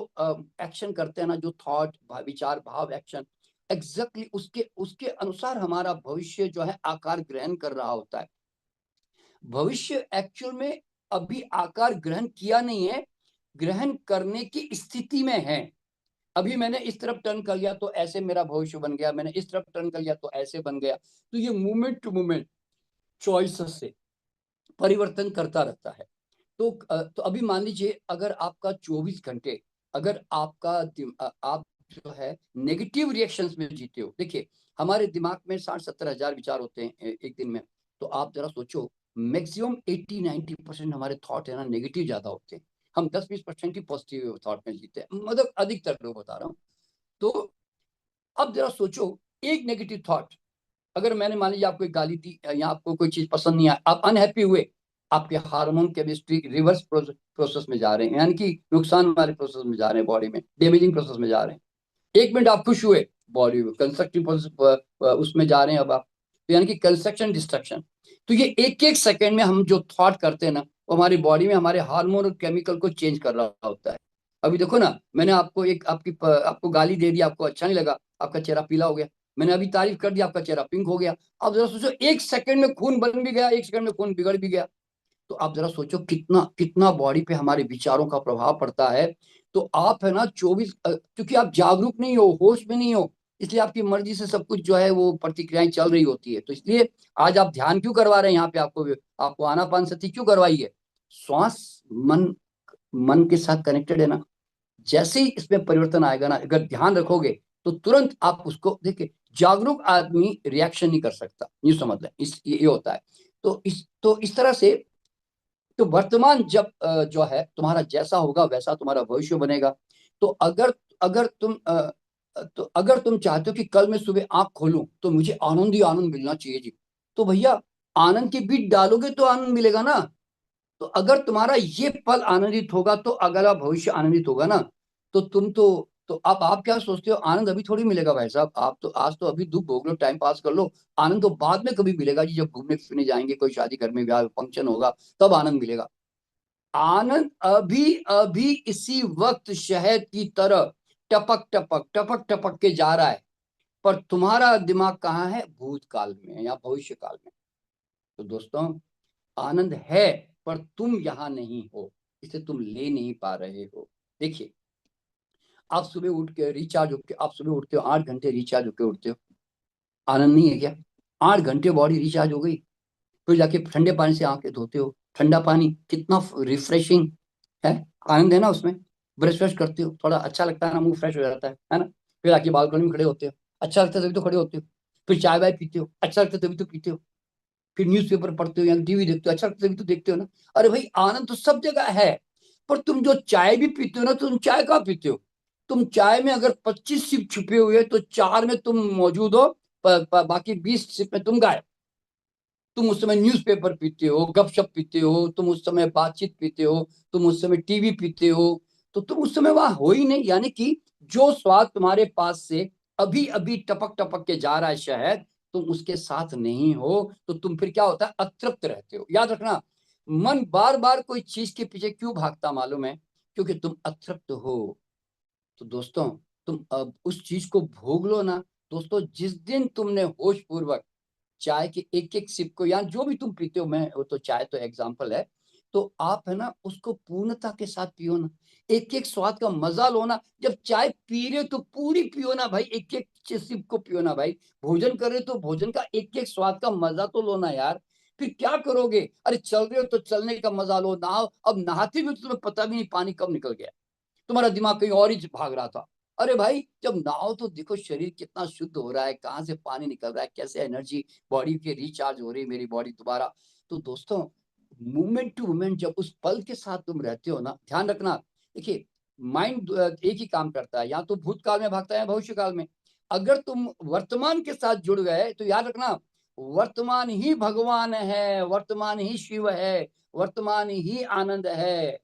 एक्शन करते हैं ना, जो थॉट, विचार, भाव, एक्शन, एग्जैक्टली उसके उसके अनुसार हमारा भविष्य जो है आकार ग्रहण कर रहा होता है। भविष्य एक्चुअल में अभी आकार ग्रहण किया नहीं है, ग्रहण करने की स्थिति में है। अभी मैंने इस तरफ टर्न कर लिया तो ऐसे मेरा भविष्य बन गया, मैंने इस तरफ टर्न कर लिया तो ऐसे बन गया। तो ये मूवमेंट टू मूवमेंट चॉइसेस से परिवर्तन करता रहता है। तो अभी मान लीजिए, अगर आपका 24 घंटे, अगर आप जो है नेगेटिव रिएक्शंस में जीते हो। देखिए, हमारे दिमाग में 60-70 हजार विचार होते हैं एक दिन में। तो आप जरा सोचो, मैक्सिमम 80-90% हमारे थॉट है ना, नेगेटिव ज्यादा होते हैं। हम 10-20% ही पॉजिटिव थॉट में जीते हैं, मतलब अधिकतर लोग बता रहा हूँ। तो अब जरा सोचो, एक नेगेटिव थॉट, अगर मैंने मान लीजिए आपको एक गाली दी, या आपको कोई चीज पसंद नहीं आई, आप अनहैप्पी हुए, आपके हार्मोन केमिस्ट्री रिवर्स प्रोसेस में जा रहे हैं, यानी कि नुकसान वाले प्रोसेस में जा रहे हैं, बॉडी में डैमेजिंग प्रोसेस में जा रहे हैं। 1 मिनट आप खुश हुए, बॉडी में कंस्ट्रक्टिव उसमें जा रहे हैं अब आप, तो यानी कि कंस्ट्रक्शन डिस्ट्रक्शन। तो ये एक एक सेकेंड में हम जो थॉट करते हैं ना, वो हमारी बॉडी में हमारे हार्मोन और केमिकल को चेंज कर रहा होता है। अभी देखो ना, मैंने आपको एक आपको गाली दे दी, आपको अच्छा नहीं लगा, आपका चेहरा पीला हो गया। मैंने अभी तारीफ कर दी, आपका चेहरा पिंक हो गया। अब जरा सोचो, 1 सेकंड में खून बन भी गया, 1 सेकंड में खून बिगड़ भी गया। तो आप जरा सोचो, कितना कितना बॉडी पे हमारे विचारों का प्रभाव पड़ता है। तो आप है ना 24, क्योंकि आप जागरूक नहीं हो, होश में नहीं हो, इसलिए आपकी मर्जी से सब कुछ जो है वो प्रतिक्रियाएं चल रही होती है। तो इसलिए आज आप ध्यान क्यों करवा रहे हैं यहाँ पे, आपको आपको आनापानसति क्यों करवाई है? श्वास मन मन के साथ कनेक्टेड है ना। जैसे ही इसमें परिवर्तन आएगा ना, अगर ध्यान रखोगे, तो तुरंत आप उसको देखिए। जागरूक आदमी रिएक्शन नहीं कर सकता, ये समझ लें, ये होता है। तो इस तरह से, तो वर्तमान जब जो है तुम्हारा जैसा होगा वैसा तुम्हारा भविष्य बनेगा। तो अगर तुम अगर तुम चाहते हो कि कल मैं सुबह आंख खोलूं तो मुझे आनंद ही आनंद मिलना चाहिए जी, तो भैया आनंद के बीज डालोगे तो आनंद मिलेगा ना। तो अगर तुम्हारा ये पल आनंदित होगा तो अगला भविष्य आनंदित होगा ना। तो तुम तो अब आप क्या सोचते हो, आनंद अभी थोड़ी मिलेगा भाई साहब, आप तो आज तो अभी दुख भोग लो, टाइम पास कर लो। आनंद तो बाद में कभी मिलेगा जी, जब घूमने फिरने जाएंगे, कोई शादी घर में ब्याह फंक्शन होगा, तब आनंद मिलेगा। आनंद अभी अभी इसी वक्त शहद की तरह टपक टपक टपक टपक के जा रहा है। पर तुम्हारा दिमाग कहाँ है? भूतकाल में या भविष्य काल में। तो दोस्तों, आनंद है, पर तुम यहाँ नहीं हो, इसे तुम ले नहीं पा रहे हो। देखिए, आप सुबह उठ के रिचार्ज होके, आप सुबह उठते हो, 8 घंटे रिचार्ज होके उठते हो, आनंद नहीं है क्या? 8 घंटे बॉडी रिचार्ज हो गई, फिर जाके ठंडे पानी से आंखें धोते हो, ठंडा पानी कितना रिफ्रेशिंग है, आनंद है ना उसमें। ब्रश व्रश करते हो, थोड़ा अच्छा लगता है ना, मुंह फ्रेश हो जाता है ना। फिर आके बालकनी में खड़े होते हो, अच्छा लगता है तभी तो खड़े होते हो। फिर चाय वाय पीते हो, अच्छा लगता है तभी तो पीते हो। फिर न्यूज़पेपर पढ़ते हो या टीवी देखते हो, अच्छा लगता है तभी तो देखते हो ना। अरे भाई, आनंद तो सब जगह है। पर तुम जो चाय भी पीते हो ना, तुम चाय कहाँ पीते हो? तुम चाय में अगर 25 सिप छुपे हुए हैं, तो 4 में तुम मौजूद हो, बाकी 20 सिप में तुम गायब। तुम उस समय न्यूज़पेपर पीते हो, गपशप पीते हो, तुम उस समय बातचीत पीते हो, तुम उस समय टीवी पीते हो, तो तुम उस समय वहां हो ही नहीं। यानी कि जो स्वाद तुम्हारे पास से अभी अभी टपक टपक के जा रहा है शहद, तुम उसके साथ नहीं हो, तो तुम फिर क्या होता है? अतृप्त रहते हो। याद रखना, मन बार बार कोई चीज के पीछे क्यों भागता मालूम है? क्योंकि तुम अतृप्त हो। तो दोस्तों, तुम अब उस चीज को भोग लो ना। दोस्तों, जिस दिन तुमने होश पूर्वक चाय के एक एक सिप को, या जो भी तुम पीते हो, मैं वो तो चाय तो एग्जाम्पल है, तो आप है ना उसको पूर्णता के साथ पियो ना, एक एक स्वाद का मजा लो ना। जब चाय पी रहे हो तो पूरी पियो ना भाई, एक एक सिप को पियो ना भाई। भोजन कर रहे हो तो भोजन का एक एक स्वाद का मजा तो लो ना यार। फिर क्या करोगे? अरे चल रहे हो तो चलने का मजा लो, नहाओ, अब नहाते भी तो तुम्हें पता भी नहीं पानी कब निकल गया, तुम्हारा दिमाग कहीं और ही भाग रहा था। अरे भाई, जब नहाओ तो देखो शरीर कितना शुद्ध हो रहा है, कहाँ से पानी निकल रहा है, कैसे एनर्जी बॉडी की रिचार्ज हो रही है, मेरी बॉडी दोबारा। तो दोस्तों, मूवमेंट टू मूवमेंट जब उस पल के साथ तुम रहते हो ना, ध्यान रखना। देखिए, माइंड एक ही काम करता है, या तो भूतकाल में भागता है या भविष्य काल में। अगर तुम वर्तमान के साथ जुड़ गए तो याद रखना, वर्तमान ही भगवान है, वर्तमान ही शिव है, वर्तमान ही आनंद है,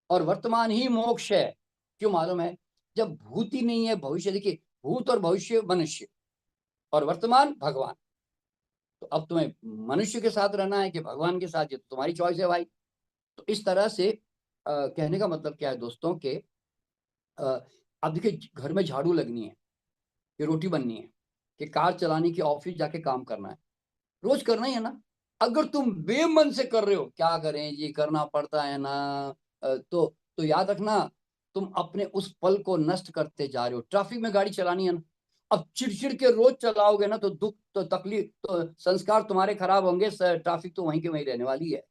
और वर्तमान ही मोक्ष है। क्यों मालूम है? जब भूत ही नहीं है भविष्य, देखिए, भूत और भविष्य मनुष्य, और वर्तमान भगवान। तो अब तुम्हें मनुष्य के साथ रहना है कि भगवान के साथ, ये तो तुम्हारी चॉइस है भाई। तो इस तरह से कहने का मतलब क्या है दोस्तों के, अब देखिए, घर में झाड़ू लगनी है, कि रोटी बननी है, कि कार चलानी, की ऑफिस जाके काम करना है, रोज करना ही है ना। अगर तुम बेमन से कर रहे हो, क्या करें, ये करना पड़ता है ना, तो याद रखना, तुम अपने उस पल को नष्ट करते जा रहे हो। ट्रैफिक में गाड़ी चलानी है ना, अब चिड़चिड़ के रोज चलाओगे ना, तो दुख, तो तकलीफ, तो संस्कार तुम्हारे खराब होंगे, ट्रैफिक तो वहीं के वहीं रहने वाली है।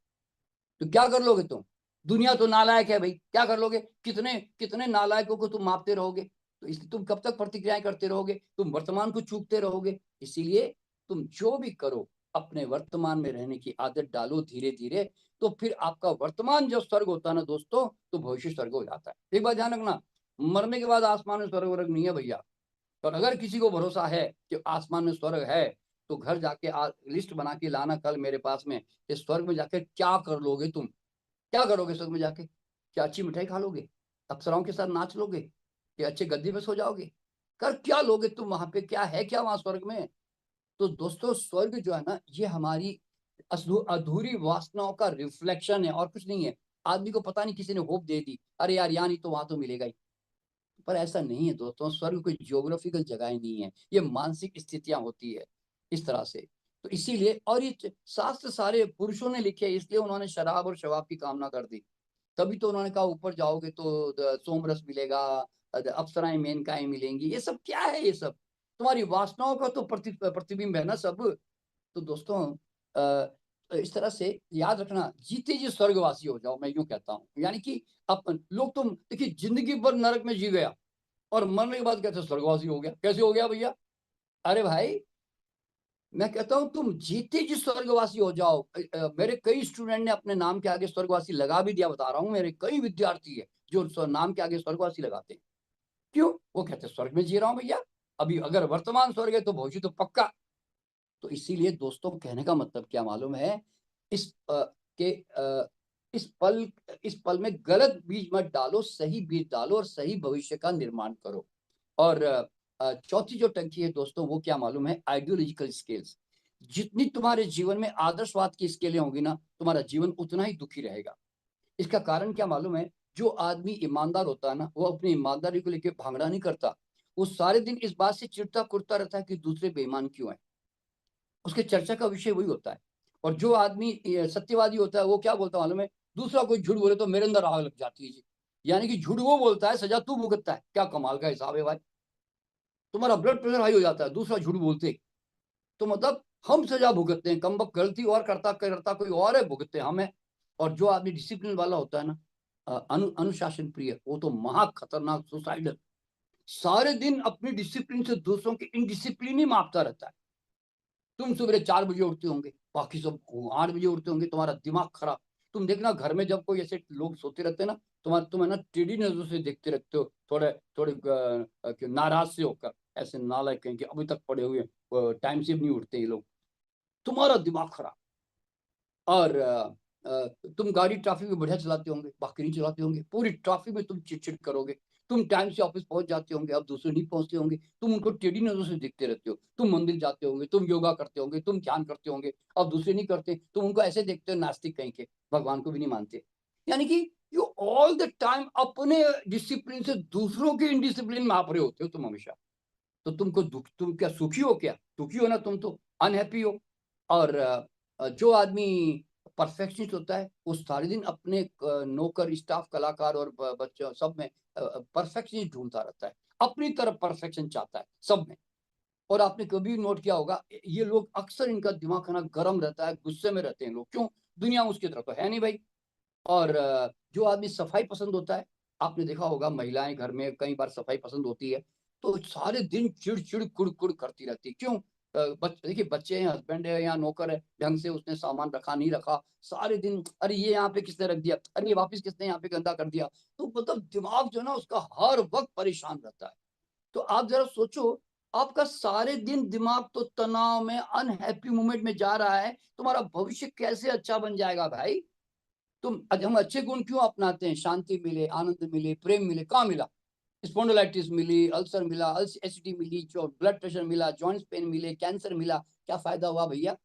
तो क्या कर लोगे तुम? दुनिया तो नालायक है भाई, क्या कर लोगे? कितने कितने नालायकों को तुम मापते रहोगे? तो इसलिए तुम कब तक प्रतिक्रियाएं करते रहोगे? तुम वर्तमान को चूकते रहोगे। इसीलिए तुम जो भी करो, अपने वर्तमान में रहने की आदत डालो धीरे धीरे। तो फिर आपका वर्तमान जो स्वर्ग होता है ना दोस्तों, तो भविष्य स्वर्ग हो जाता है। एक बात ध्यान रखना, मरने के बाद आसमान में स्वर्ग वर्ग नहीं है भैया। और अगर किसी को भरोसा है कि आसमान में स्वर्ग है, तो घर जाके लिस्ट बना के लाना कल मेरे पास में, कि स्वर्ग में जाके क्या कर लोगे तुम। क्या करोगे स्वर्ग में जाके? क्या अच्छी मिठाई खा लोगे? अप्सराओं के साथ नाच लोगे? कि अच्छे गद्दी में सो जाओगे? कर क्या लोगे तुम वहां पे? क्या है क्या वहां स्वर्ग में? तो दोस्तों, स्वर्ग जो है ना, ये हमारी अधूरी वासनाओं का रिफ्लेक्शन है, और कुछ नहीं है। आदमी को पता नहीं, किसी ने होप दे दी, अरे यार यहाँ नहीं तो वहां तो मिलेगा ही। पर ऐसा नहीं है दोस्तों, स्वर्ग कोई जियोग्राफिकल जगह नहीं है, ये मानसिक स्थितियां होती है इस तरह से। तो इसीलिए, और ये शास्त्र सारे पुरुषों ने लिखे, इसलिए उन्होंने शराब और शवाब की कामना कर दी। तभी तो उन्होंने कहा ऊपर जाओगे तो सोमरस मिलेगा, अप्सराएं मेनकाएं मिलेंगी। ये सब क्या है? ये सब तुम्हारी वासनाओं का तो प्रतिबिंब है ना सब। तो दोस्तों, इस तरह से याद रखना, जीते जी स्वर्गवासी हो जाओ, मैं यूं कहता हूँ। यानी कि अपन लोग, तुम देखिए, जिंदगी भर नरक में जी गया, और मरने के बाद कहते स्वर्गवासी हो गया। कैसे हो गया भैया? अरे भाई, मैं कहता हूं तुम जीते जी स्वर्गवासी हो जाओ। मेरे कई स्टूडेंट ने अपने नाम के आगे स्वर्गवासी लगा भी दिया, बता रहा हूं। मेरे कई विद्यार्थी है जो नाम के आगे स्वर्गवासी लगाते हैं। क्यों? वो कहते हैं स्वर्ग में जी रहा हूं भैया, अभी अगर वर्तमान स्वर्ग है तो भविष्य तो पक्का। तो इसीलिए दोस्तों, कहने का मतलब क्या मालूम है? इस के इस पल इस पल में गलत बीज मत डालो, सही बीज डालो, और सही भविष्य का निर्माण करो। और चौथी जो टंकी है दोस्तों, वो क्या मालूम है? Ideological scales. जितनी तुम्हारे जीवन में आदर्शवाद की स्केलें होंगी ना, तुम्हारा जीवन उतना ही दुखी रहेगा। इसका कारण क्या मालूम है? जो आदमी ईमानदार होता है ना, वो अपनी ईमानदारी को लेकर भांगड़ा नहीं करता, वो सारे दिन इस बात से चिढ़ता कुढ़ता रहता है कि दूसरे बेईमान क्यों है। उसके चर्चा का विषय वही होता है। और जो आदमी सत्यवादी होता है वो क्या बोलता है मालूम है, दूसरा कोई झूठ बोले तो मेरे अंदर आग लग जाती है जी। यानी कि झूठ वो बोलता है, सजा तू भुगतता है। क्या कमाल का हिसाब है भाई। तुम्हारा ब्लड प्रेशर हाई हो जाता है दूसरा झूठ बोलते, तो मतलब हम सजा भुगतते हैं। कम वक्त गलती और करता करता कोई और है, भुगतते हैं हमें। और जो आदमी डिसिप्लिन वाला होता है ना, अनुशासन प्रिय, वो तो महा खतरनाक सुसाइडल, सारे दिन अपनी डिसिप्लिन से दूसरों की इनडिसिप्लिन ही मापता रहता है। तुम सुबह 4 बजे उठते होंगे, बाकी सब 8 बजे उठते होंगे, तुम्हारा दिमाग खराब। तुम देखना घर में जब कोई ऐसे लोग सोते रहते हैं ना, तुम है ना टेढ़ी नजरों से देखते रहते हो, थोड़े थोड़े नाराज से होकर, ऐसे नालायक कहेंगे अभी तक पड़े हुए टाइम से भी नहीं उठते ये लोग। तुम्हारा दिमाग खराब। और तुम गाड़ी ट्रैफिक में बढ़िया चलाते होंगे, बाकी नहीं चलाते होंगे, पूरी ट्रैफिक में तुम चिड़चिड़ करोगे। तुम टाइम से ऑफिस पहुंच जाते होंगे, अब दूसरे नहीं पहुंचते होंगे, तुम उनको टेढ़ी नजरों से देखते रहते हो। तुम मंदिर जाते होंगे, तुम योगा करते होंगे, तुम ध्यान करते होंगे, अब दूसरे नहीं करते, तुम उनको ऐसे देखते हो नास्तिक कहीं के, भगवान को भी नहीं मानते। यानी कि यू ऑल द टाइम अपने डिसिप्लिन से दूसरों के इनडिसिप्लिन में आप रहे होते हो तुम हमेशा। तो तुमको दुख, तुम क्या सुखी हो, क्या दुखी हो ना, तुम तो अनहैप्पी हो। और जो आदमी परफेक्शनिस्ट होता है वो सारे दिन अपने नौकर स्टाफ कलाकार और बच्चों सब में परफेक्शन ढूंढता रहता है, अपनी तरफ परफेक्शन चाहता है सब में। और आपने कभी नोट किया होगा, ये लोग अक्सर, इनका दिमाग है ना गर्म रहता है, गुस्से में रहते हैं लोग, क्यों, दुनिया उसकी तरफ तो है नहीं भाई। और जो आदमी सफाई पसंद होता है, आपने देखा होगा महिलाएं घर में कई बार सफाई पसंद होती है, तो सारे दिन चिड़चिड़ कुड़ करती रहती, क्यों, देखिए बच्चे हैं, हस्बैंड है या नौकर है, ढंग से उसने सामान रखा नहीं रखा, सारे दिन अरे ये यहाँ पे किसने रख दिया, अरे ये वापस किसने यहाँ पे गंदा कर दिया। तो मतलब दिमाग जो है ना उसका हर वक्त परेशान रहता है। तो आप जरा सोचो, आपका सारे दिन दिमाग तो तनाव में, अनहैप्पी मोमेंट में जा रहा है, तुम्हारा भविष्य कैसे अच्छा बन जाएगा भाई। तुम हम अच्छे गुण क्यों अपनाते हैं, शांति मिले, आनंद मिले, प्रेम मिले, कहाँ मिला, स्पॉन्डिलाइटिस मिली, अल्सर मिला, एसिडिटी मिली, जो ब्लड प्रेशर मिला, जॉइंट्स पेन मिले, कैंसर मिला, क्या फायदा हुआ भैया।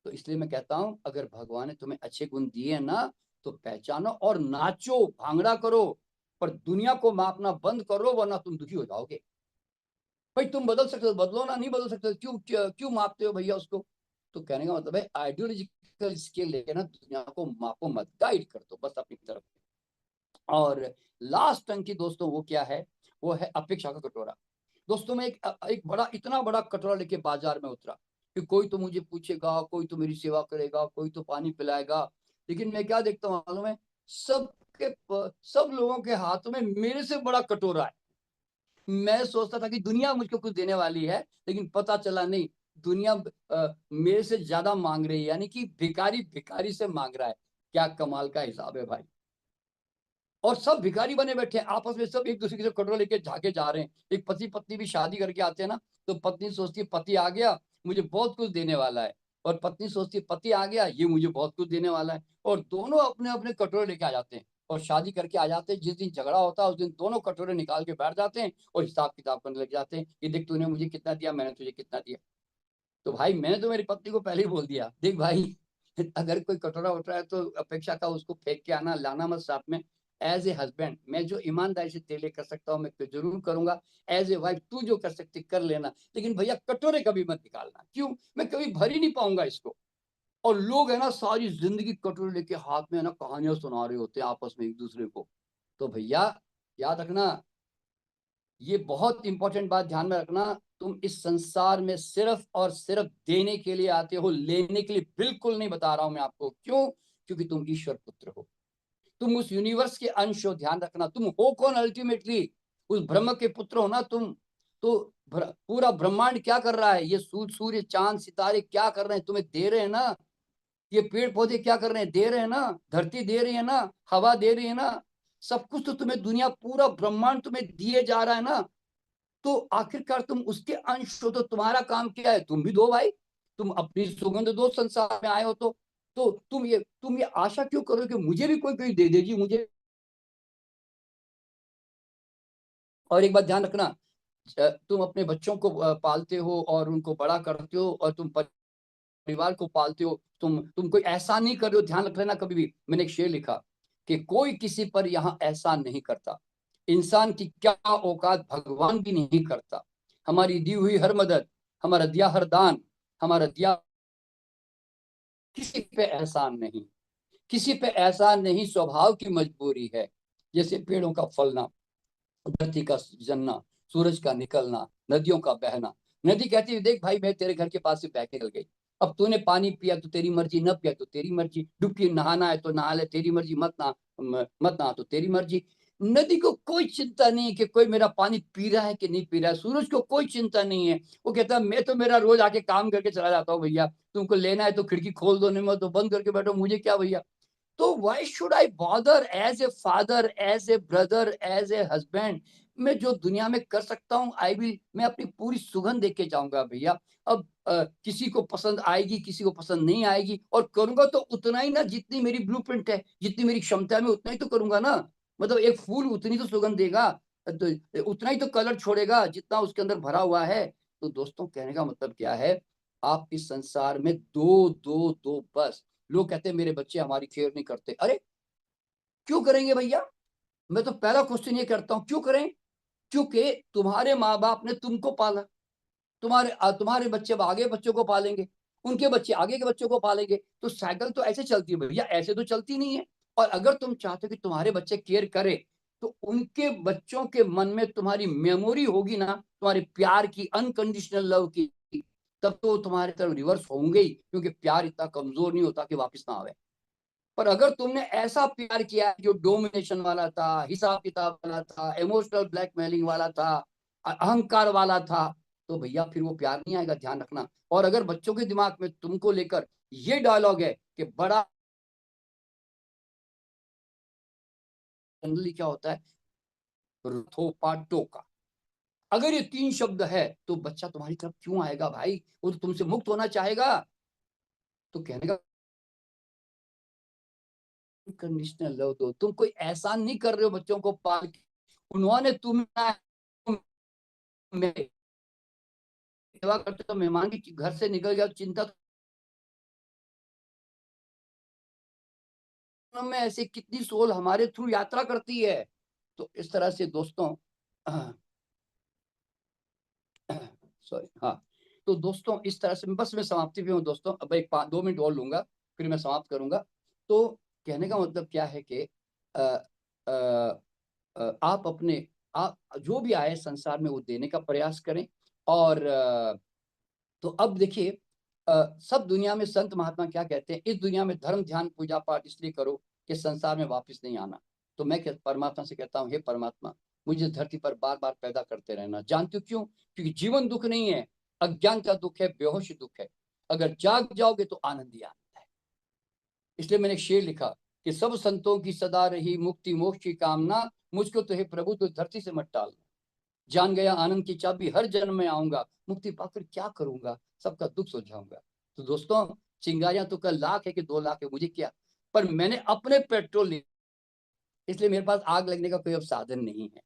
तो इसलिए मैं कहता हूं, अगर भगवान ने तुम्हें अच्छे गुण दिए ना, तो पहचानो और नाचो, भांगड़ा करो, पर दुनिया को मापना बंद करो, वरना तुम दुखी हो जाओगे। भाई तुम बदल सकते हो, बदलो ना, नहीं बदल सकते, क्यों क्यों क्यों मापते हो भैया उसको। तो कहने का मतलब है, आइडियोलॉजिकल स्केल लेके ना दुनिया को मापो मत, गाइड कर दो बस अपनी तरफ। और लास्ट टंकी दोस्तों वो क्या है, वो है अपेक्षा का कटोरा। दोस्तों मैं एक बड़ा, इतना बड़ा कटोरा लेके बाजार में उतरा कि कोई तो मुझे पूछेगा, कोई तो मेरी सेवा करेगा, कोई तो पानी पिलाएगा। लेकिन मैं क्या देखता हूँ मालूम है, सब लोगों के हाथों में मेरे से बड़ा कटोरा है। मैं सोचता था कि दुनिया मुझको कुछ देने वाली है, लेकिन पता चला नहीं, दुनिया मेरे से ज्यादा मांग रही है, यानी कि भिखारी भिखारी से मांग रहा है। क्या कमाल का हिसाब है भाई। और सब भिखारी बने बैठे हैं आपस में, सब एक दूसरे के कटोरा लेके झाके जा रहे हैं। एक पति पत्नी भी शादी करके आते हैं ना, तो पत्नी सोचती है पति आ गया मुझे बहुत कुछ देने वाला है, और पत्नी सोचती है पति आ गया ये मुझे बहुत कुछ देने वाला है, और दोनों अपने अपने कटोरे लेके आ जाते हैं और शादी करके आ जाते हैं। जिस दिन झगड़ा होता है उस दिन दोनों कटोरे निकाल के बैठ जाते हैं और हिसाब किताब करने लग जाते हैं, ये देख तूने मुझे कितना दिया, मैंने तुझे कितना दिया। तो भाई मैंने तो मेरी पत्नी को पहले ही बोल दिया, देख भाई अगर कोई कटोरा उठ रहा है तो अपेक्षा का उसको फेंक के आना, लाना मत साथ में। एज ए हस्बैंड मैं जो ईमानदारी से तेरे लिए कर सकता हूँ मैं तो जरूर करूंगा, एज ए वाइफ तू जो कर सकती कर लेना, लेकिन भैया कटोरे कभी मत निकालना, क्यों, मैं कभी भर ही नहीं पाऊंगा इसको। और लोग है ना सारी जिंदगी कटोरे लेके हाथ में है ना कहानियां सुना रहे होते हैं आपस में एक दूसरे को। तो भैया याद रखना, ये बहुत इंपॉर्टेंट बात ध्यान में रखना, तुम इस संसार में सिर्फ और सिर्फ देने के लिए आते हो, लेने के लिए बिल्कुल नहीं, बता रहा हूं मैं आपको क्यों, क्योंकि तुम ईश्वर पुत्र हो, तुम उस यूनिवर्स के अंश हो। ध्यान रखना, तुम हो कौन अल्टीमेटली, उस ब्रह्म के पुत्र हो ना तुम। तो पूरा ब्रह्मांड क्या कर रहा है, ये सूर्य चांद सितारे क्या कर रहे हैं, तुम्हें दे रहे हैं ना। ये पेड़ पौधे क्या कर रहे हैं, दे रहे हैं ना, धरती दे रही है ना, हवा दे रही है ना, सब कुछ तो तुम्हें, दुनिया पूरा ब्रह्मांड तुम्हें दिए जा रहा है ना। तो आखिरकार तुम उसके अंश हो, तो तुम्हारा काम क्या है, तुम भी दो भाई, तुम अपनी सुगंध दो, संसार में आए हो तो तुम ये आशा क्यों करो कि मुझे भी कोई कोई दे दे जी मुझे। और एक बात ध्यान रखना, तुम अपने बच्चों को पालते हो और उनको बड़ा करते हो, और तुम परिवार को पालते हो, तुम कोई एहसान नहीं कर रहे हो, ध्यान रख लेना कभी भी। मैंने एक शेर लिखा कि कोई किसी पर यहाँ एहसान नहीं करता, इंसान की क्या औकात भगवान भी नहीं करता। हमारी दी हुई हर मदद, हमारा दिया हर दान, हमारा दिया किसी पे एहसान नहीं, किसी पे एहसान नहीं, स्वभाव की मजबूरी है। जैसे पेड़ों का फलना, धरती का जनना, सूरज का निकलना, नदियों का बहना। नदी कहती है देख भाई मैं तेरे घर के पास से बह के निकल गई, अब तूने पानी पिया तो तेरी मर्जी, न पिया तो तेरी मर्जी, डुबकी नहाना है तो नहा ले, तेरी मर्जी, मत नहा तो तेरी मर्जी। नदी को कोई चिंता नहीं है कि कोई मेरा पानी पी रहा है कि नहीं पी रहा है। सूरज को कोई चिंता नहीं है, वो कहता है मैं तो मेरा रोज आके काम करके चला जाता हूँ भैया, तुमको लेना है तो खिड़की खोल दो, नहीं मैं तो बंद करके बैठो, मुझे क्या भैया। तो why should I bother as a father, as a brother, as a husband. मैं जो दुनिया में कर सकता हूँ आई विल, मैं अपनी पूरी सुगंध देके जाऊंगा भैया। अब किसी को पसंद आएगी, किसी को पसंद नहीं आएगी, और करूंगा तो उतना ही ना जितनी मेरी ब्लूप्रिंट है, जितनी मेरी क्षमता है, मैं उतना ही तो करूंगा ना। मतलब एक फूल उतनी तो सुगंध देगा, तो उतना ही तो कलर छोड़ेगा जितना उसके अंदर भरा हुआ है। तो दोस्तों कहने का मतलब क्या है, आप इस संसार में दो दो दो बस। लोग कहते हैं मेरे बच्चे हमारी केयर नहीं करते। अरे क्यों करेंगे भैया? मैं तो पहला क्वेश्चन ये करता हूं क्यों करें? क्योंकि तुम्हारे माँ बाप ने तुमको पाला, तुम्हारे बच्चे अब आगे बच्चों को पालेंगे, उनके बच्चे आगे के बच्चों को पालेंगे, तो साइकिल तो ऐसे चलती है भैया, ऐसे तो चलती नहीं है। और अगर तुम चाहते हो कि तुम्हारे बच्चे केयर करें, तो उनके बच्चों के मन में तुम्हारी मेमोरी होगी ना, तुम्हारे प्यार की, अनकंडीशनल लव की, तब तो तुम्हारे तरफ रिवर्स होंगे ही, क्योंकि प्यार इतना कमजोर नहीं होता कि वापस ना आवे। पर अगर तुमने ऐसा प्यार किया जो डोमिनेशन वाला था, हिसाब किताब वाला था, इमोशनल ब्लैकमेलिंग वाला था, अहंकार वाला था, तो भैया फिर वो प्यार नहीं आएगा, ध्यान रखना। और अगर बच्चों के दिमाग में तुमको लेकर ये डायलॉग है कि बड़ा, जनरली क्या होता है, थोपा टोका, अगर ये तीन शब्द है तो बच्चा तुम्हारी तरफ क्यों आएगा भाई? वो तो तुमसे मुक्त होना चाहेगा। तो कहने का कंडीशनल लव दो, तुम कोई एहसान नहीं कर रहे हो बच्चों को पाल के, उन्होंने तुम्हें सेवा करते हो, मेहमान की घर से निकल गया तो चिंता में ऐसे कितनी सोल हमारे थ्रू यात्रा करती है। तो इस तरह से दोस्तों, सॉरी, हाँ, तो दोस्तों इस तरह से बस मैं समाप्ति पे हूँ दोस्तों, अब एक 2 मिनट और लूंगा फिर मैं समाप्त करूंगा। तो कहने का मतलब क्या है कि अ, अ, आप अपने, आप जो भी आए संसार में वो देने का प्रयास करें। और तो अब देखिए, सब दुनिया में संत महात्मा क्या कहते हैं, इस दुनिया में धर्म ध्यान पूजा पाठ इसलिए करो कि संसार में वापस नहीं आना। तो मैं परमात्मा से कहता हूँ, हे परमात्मा, मुझे धरती पर बार बार पैदा करते रहना। जानते हो क्यों? क्योंकि जीवन दुख नहीं है, अज्ञान का दुख है, बेहोश दुख है। अगर जाग जाओगे तो आनंद ही आनंद है। इसलिए मैंने एक शेर लिखा कि सब संतों की सदा रही मुक्ति मोक्ष की कामना, मुझको तो हे प्रभु तो धरती से मत टालना। जान गया आनंद की चाबी, हर जन्म में आऊंगा, मुक्ति पाकर क्या करूंगा, सबका दुख सुलझाऊंगा। तो दोस्तों, चिंगारियां तो कल लाख है कि 2 लाख है, मुझे क्या, पर मैंने अपने पेट्रोल लिए, इसलिए मेरे पास आग लगने का कोई अब साधन नहीं है।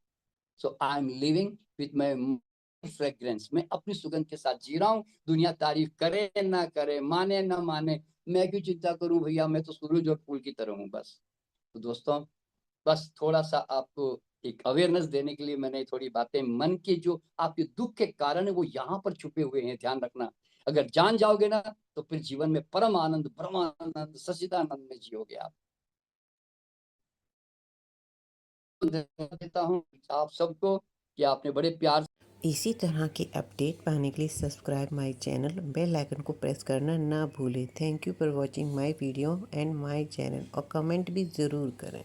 So I am living with my fragrance, मैं अपनी सुगंध के साथ जी रहा हूँ। दुनिया तारीफ करे ना करे, माने ना माने, मैं क्यों चिंता करूं भैया, मैं तो सूरज और फूल की तरह हूँ बस। तो दोस्तों, बस थोड़ा सा आपको एक अवेयरनेस देने के लिए मैंने थोड़ी बातें, मन के जो आपके दुख के कारण है वो यहाँ पर छुपे हुए हैं, ध्यान रखना। अगर जान जाओगे ना तो फिर जीवन में परम आनंद, ब्रह्मानंद, सच्चिदानंद में जियोगे आप। तो देता हूँ आप सबको कि आपने बड़े प्यार।
इसी तरह के अपडेट पाने के लिए subscribe my channel, bell icon को प्रेस करना ना भूलें। Thank you for watching my video and my channel, और कमेंट भी ज़रूर करें।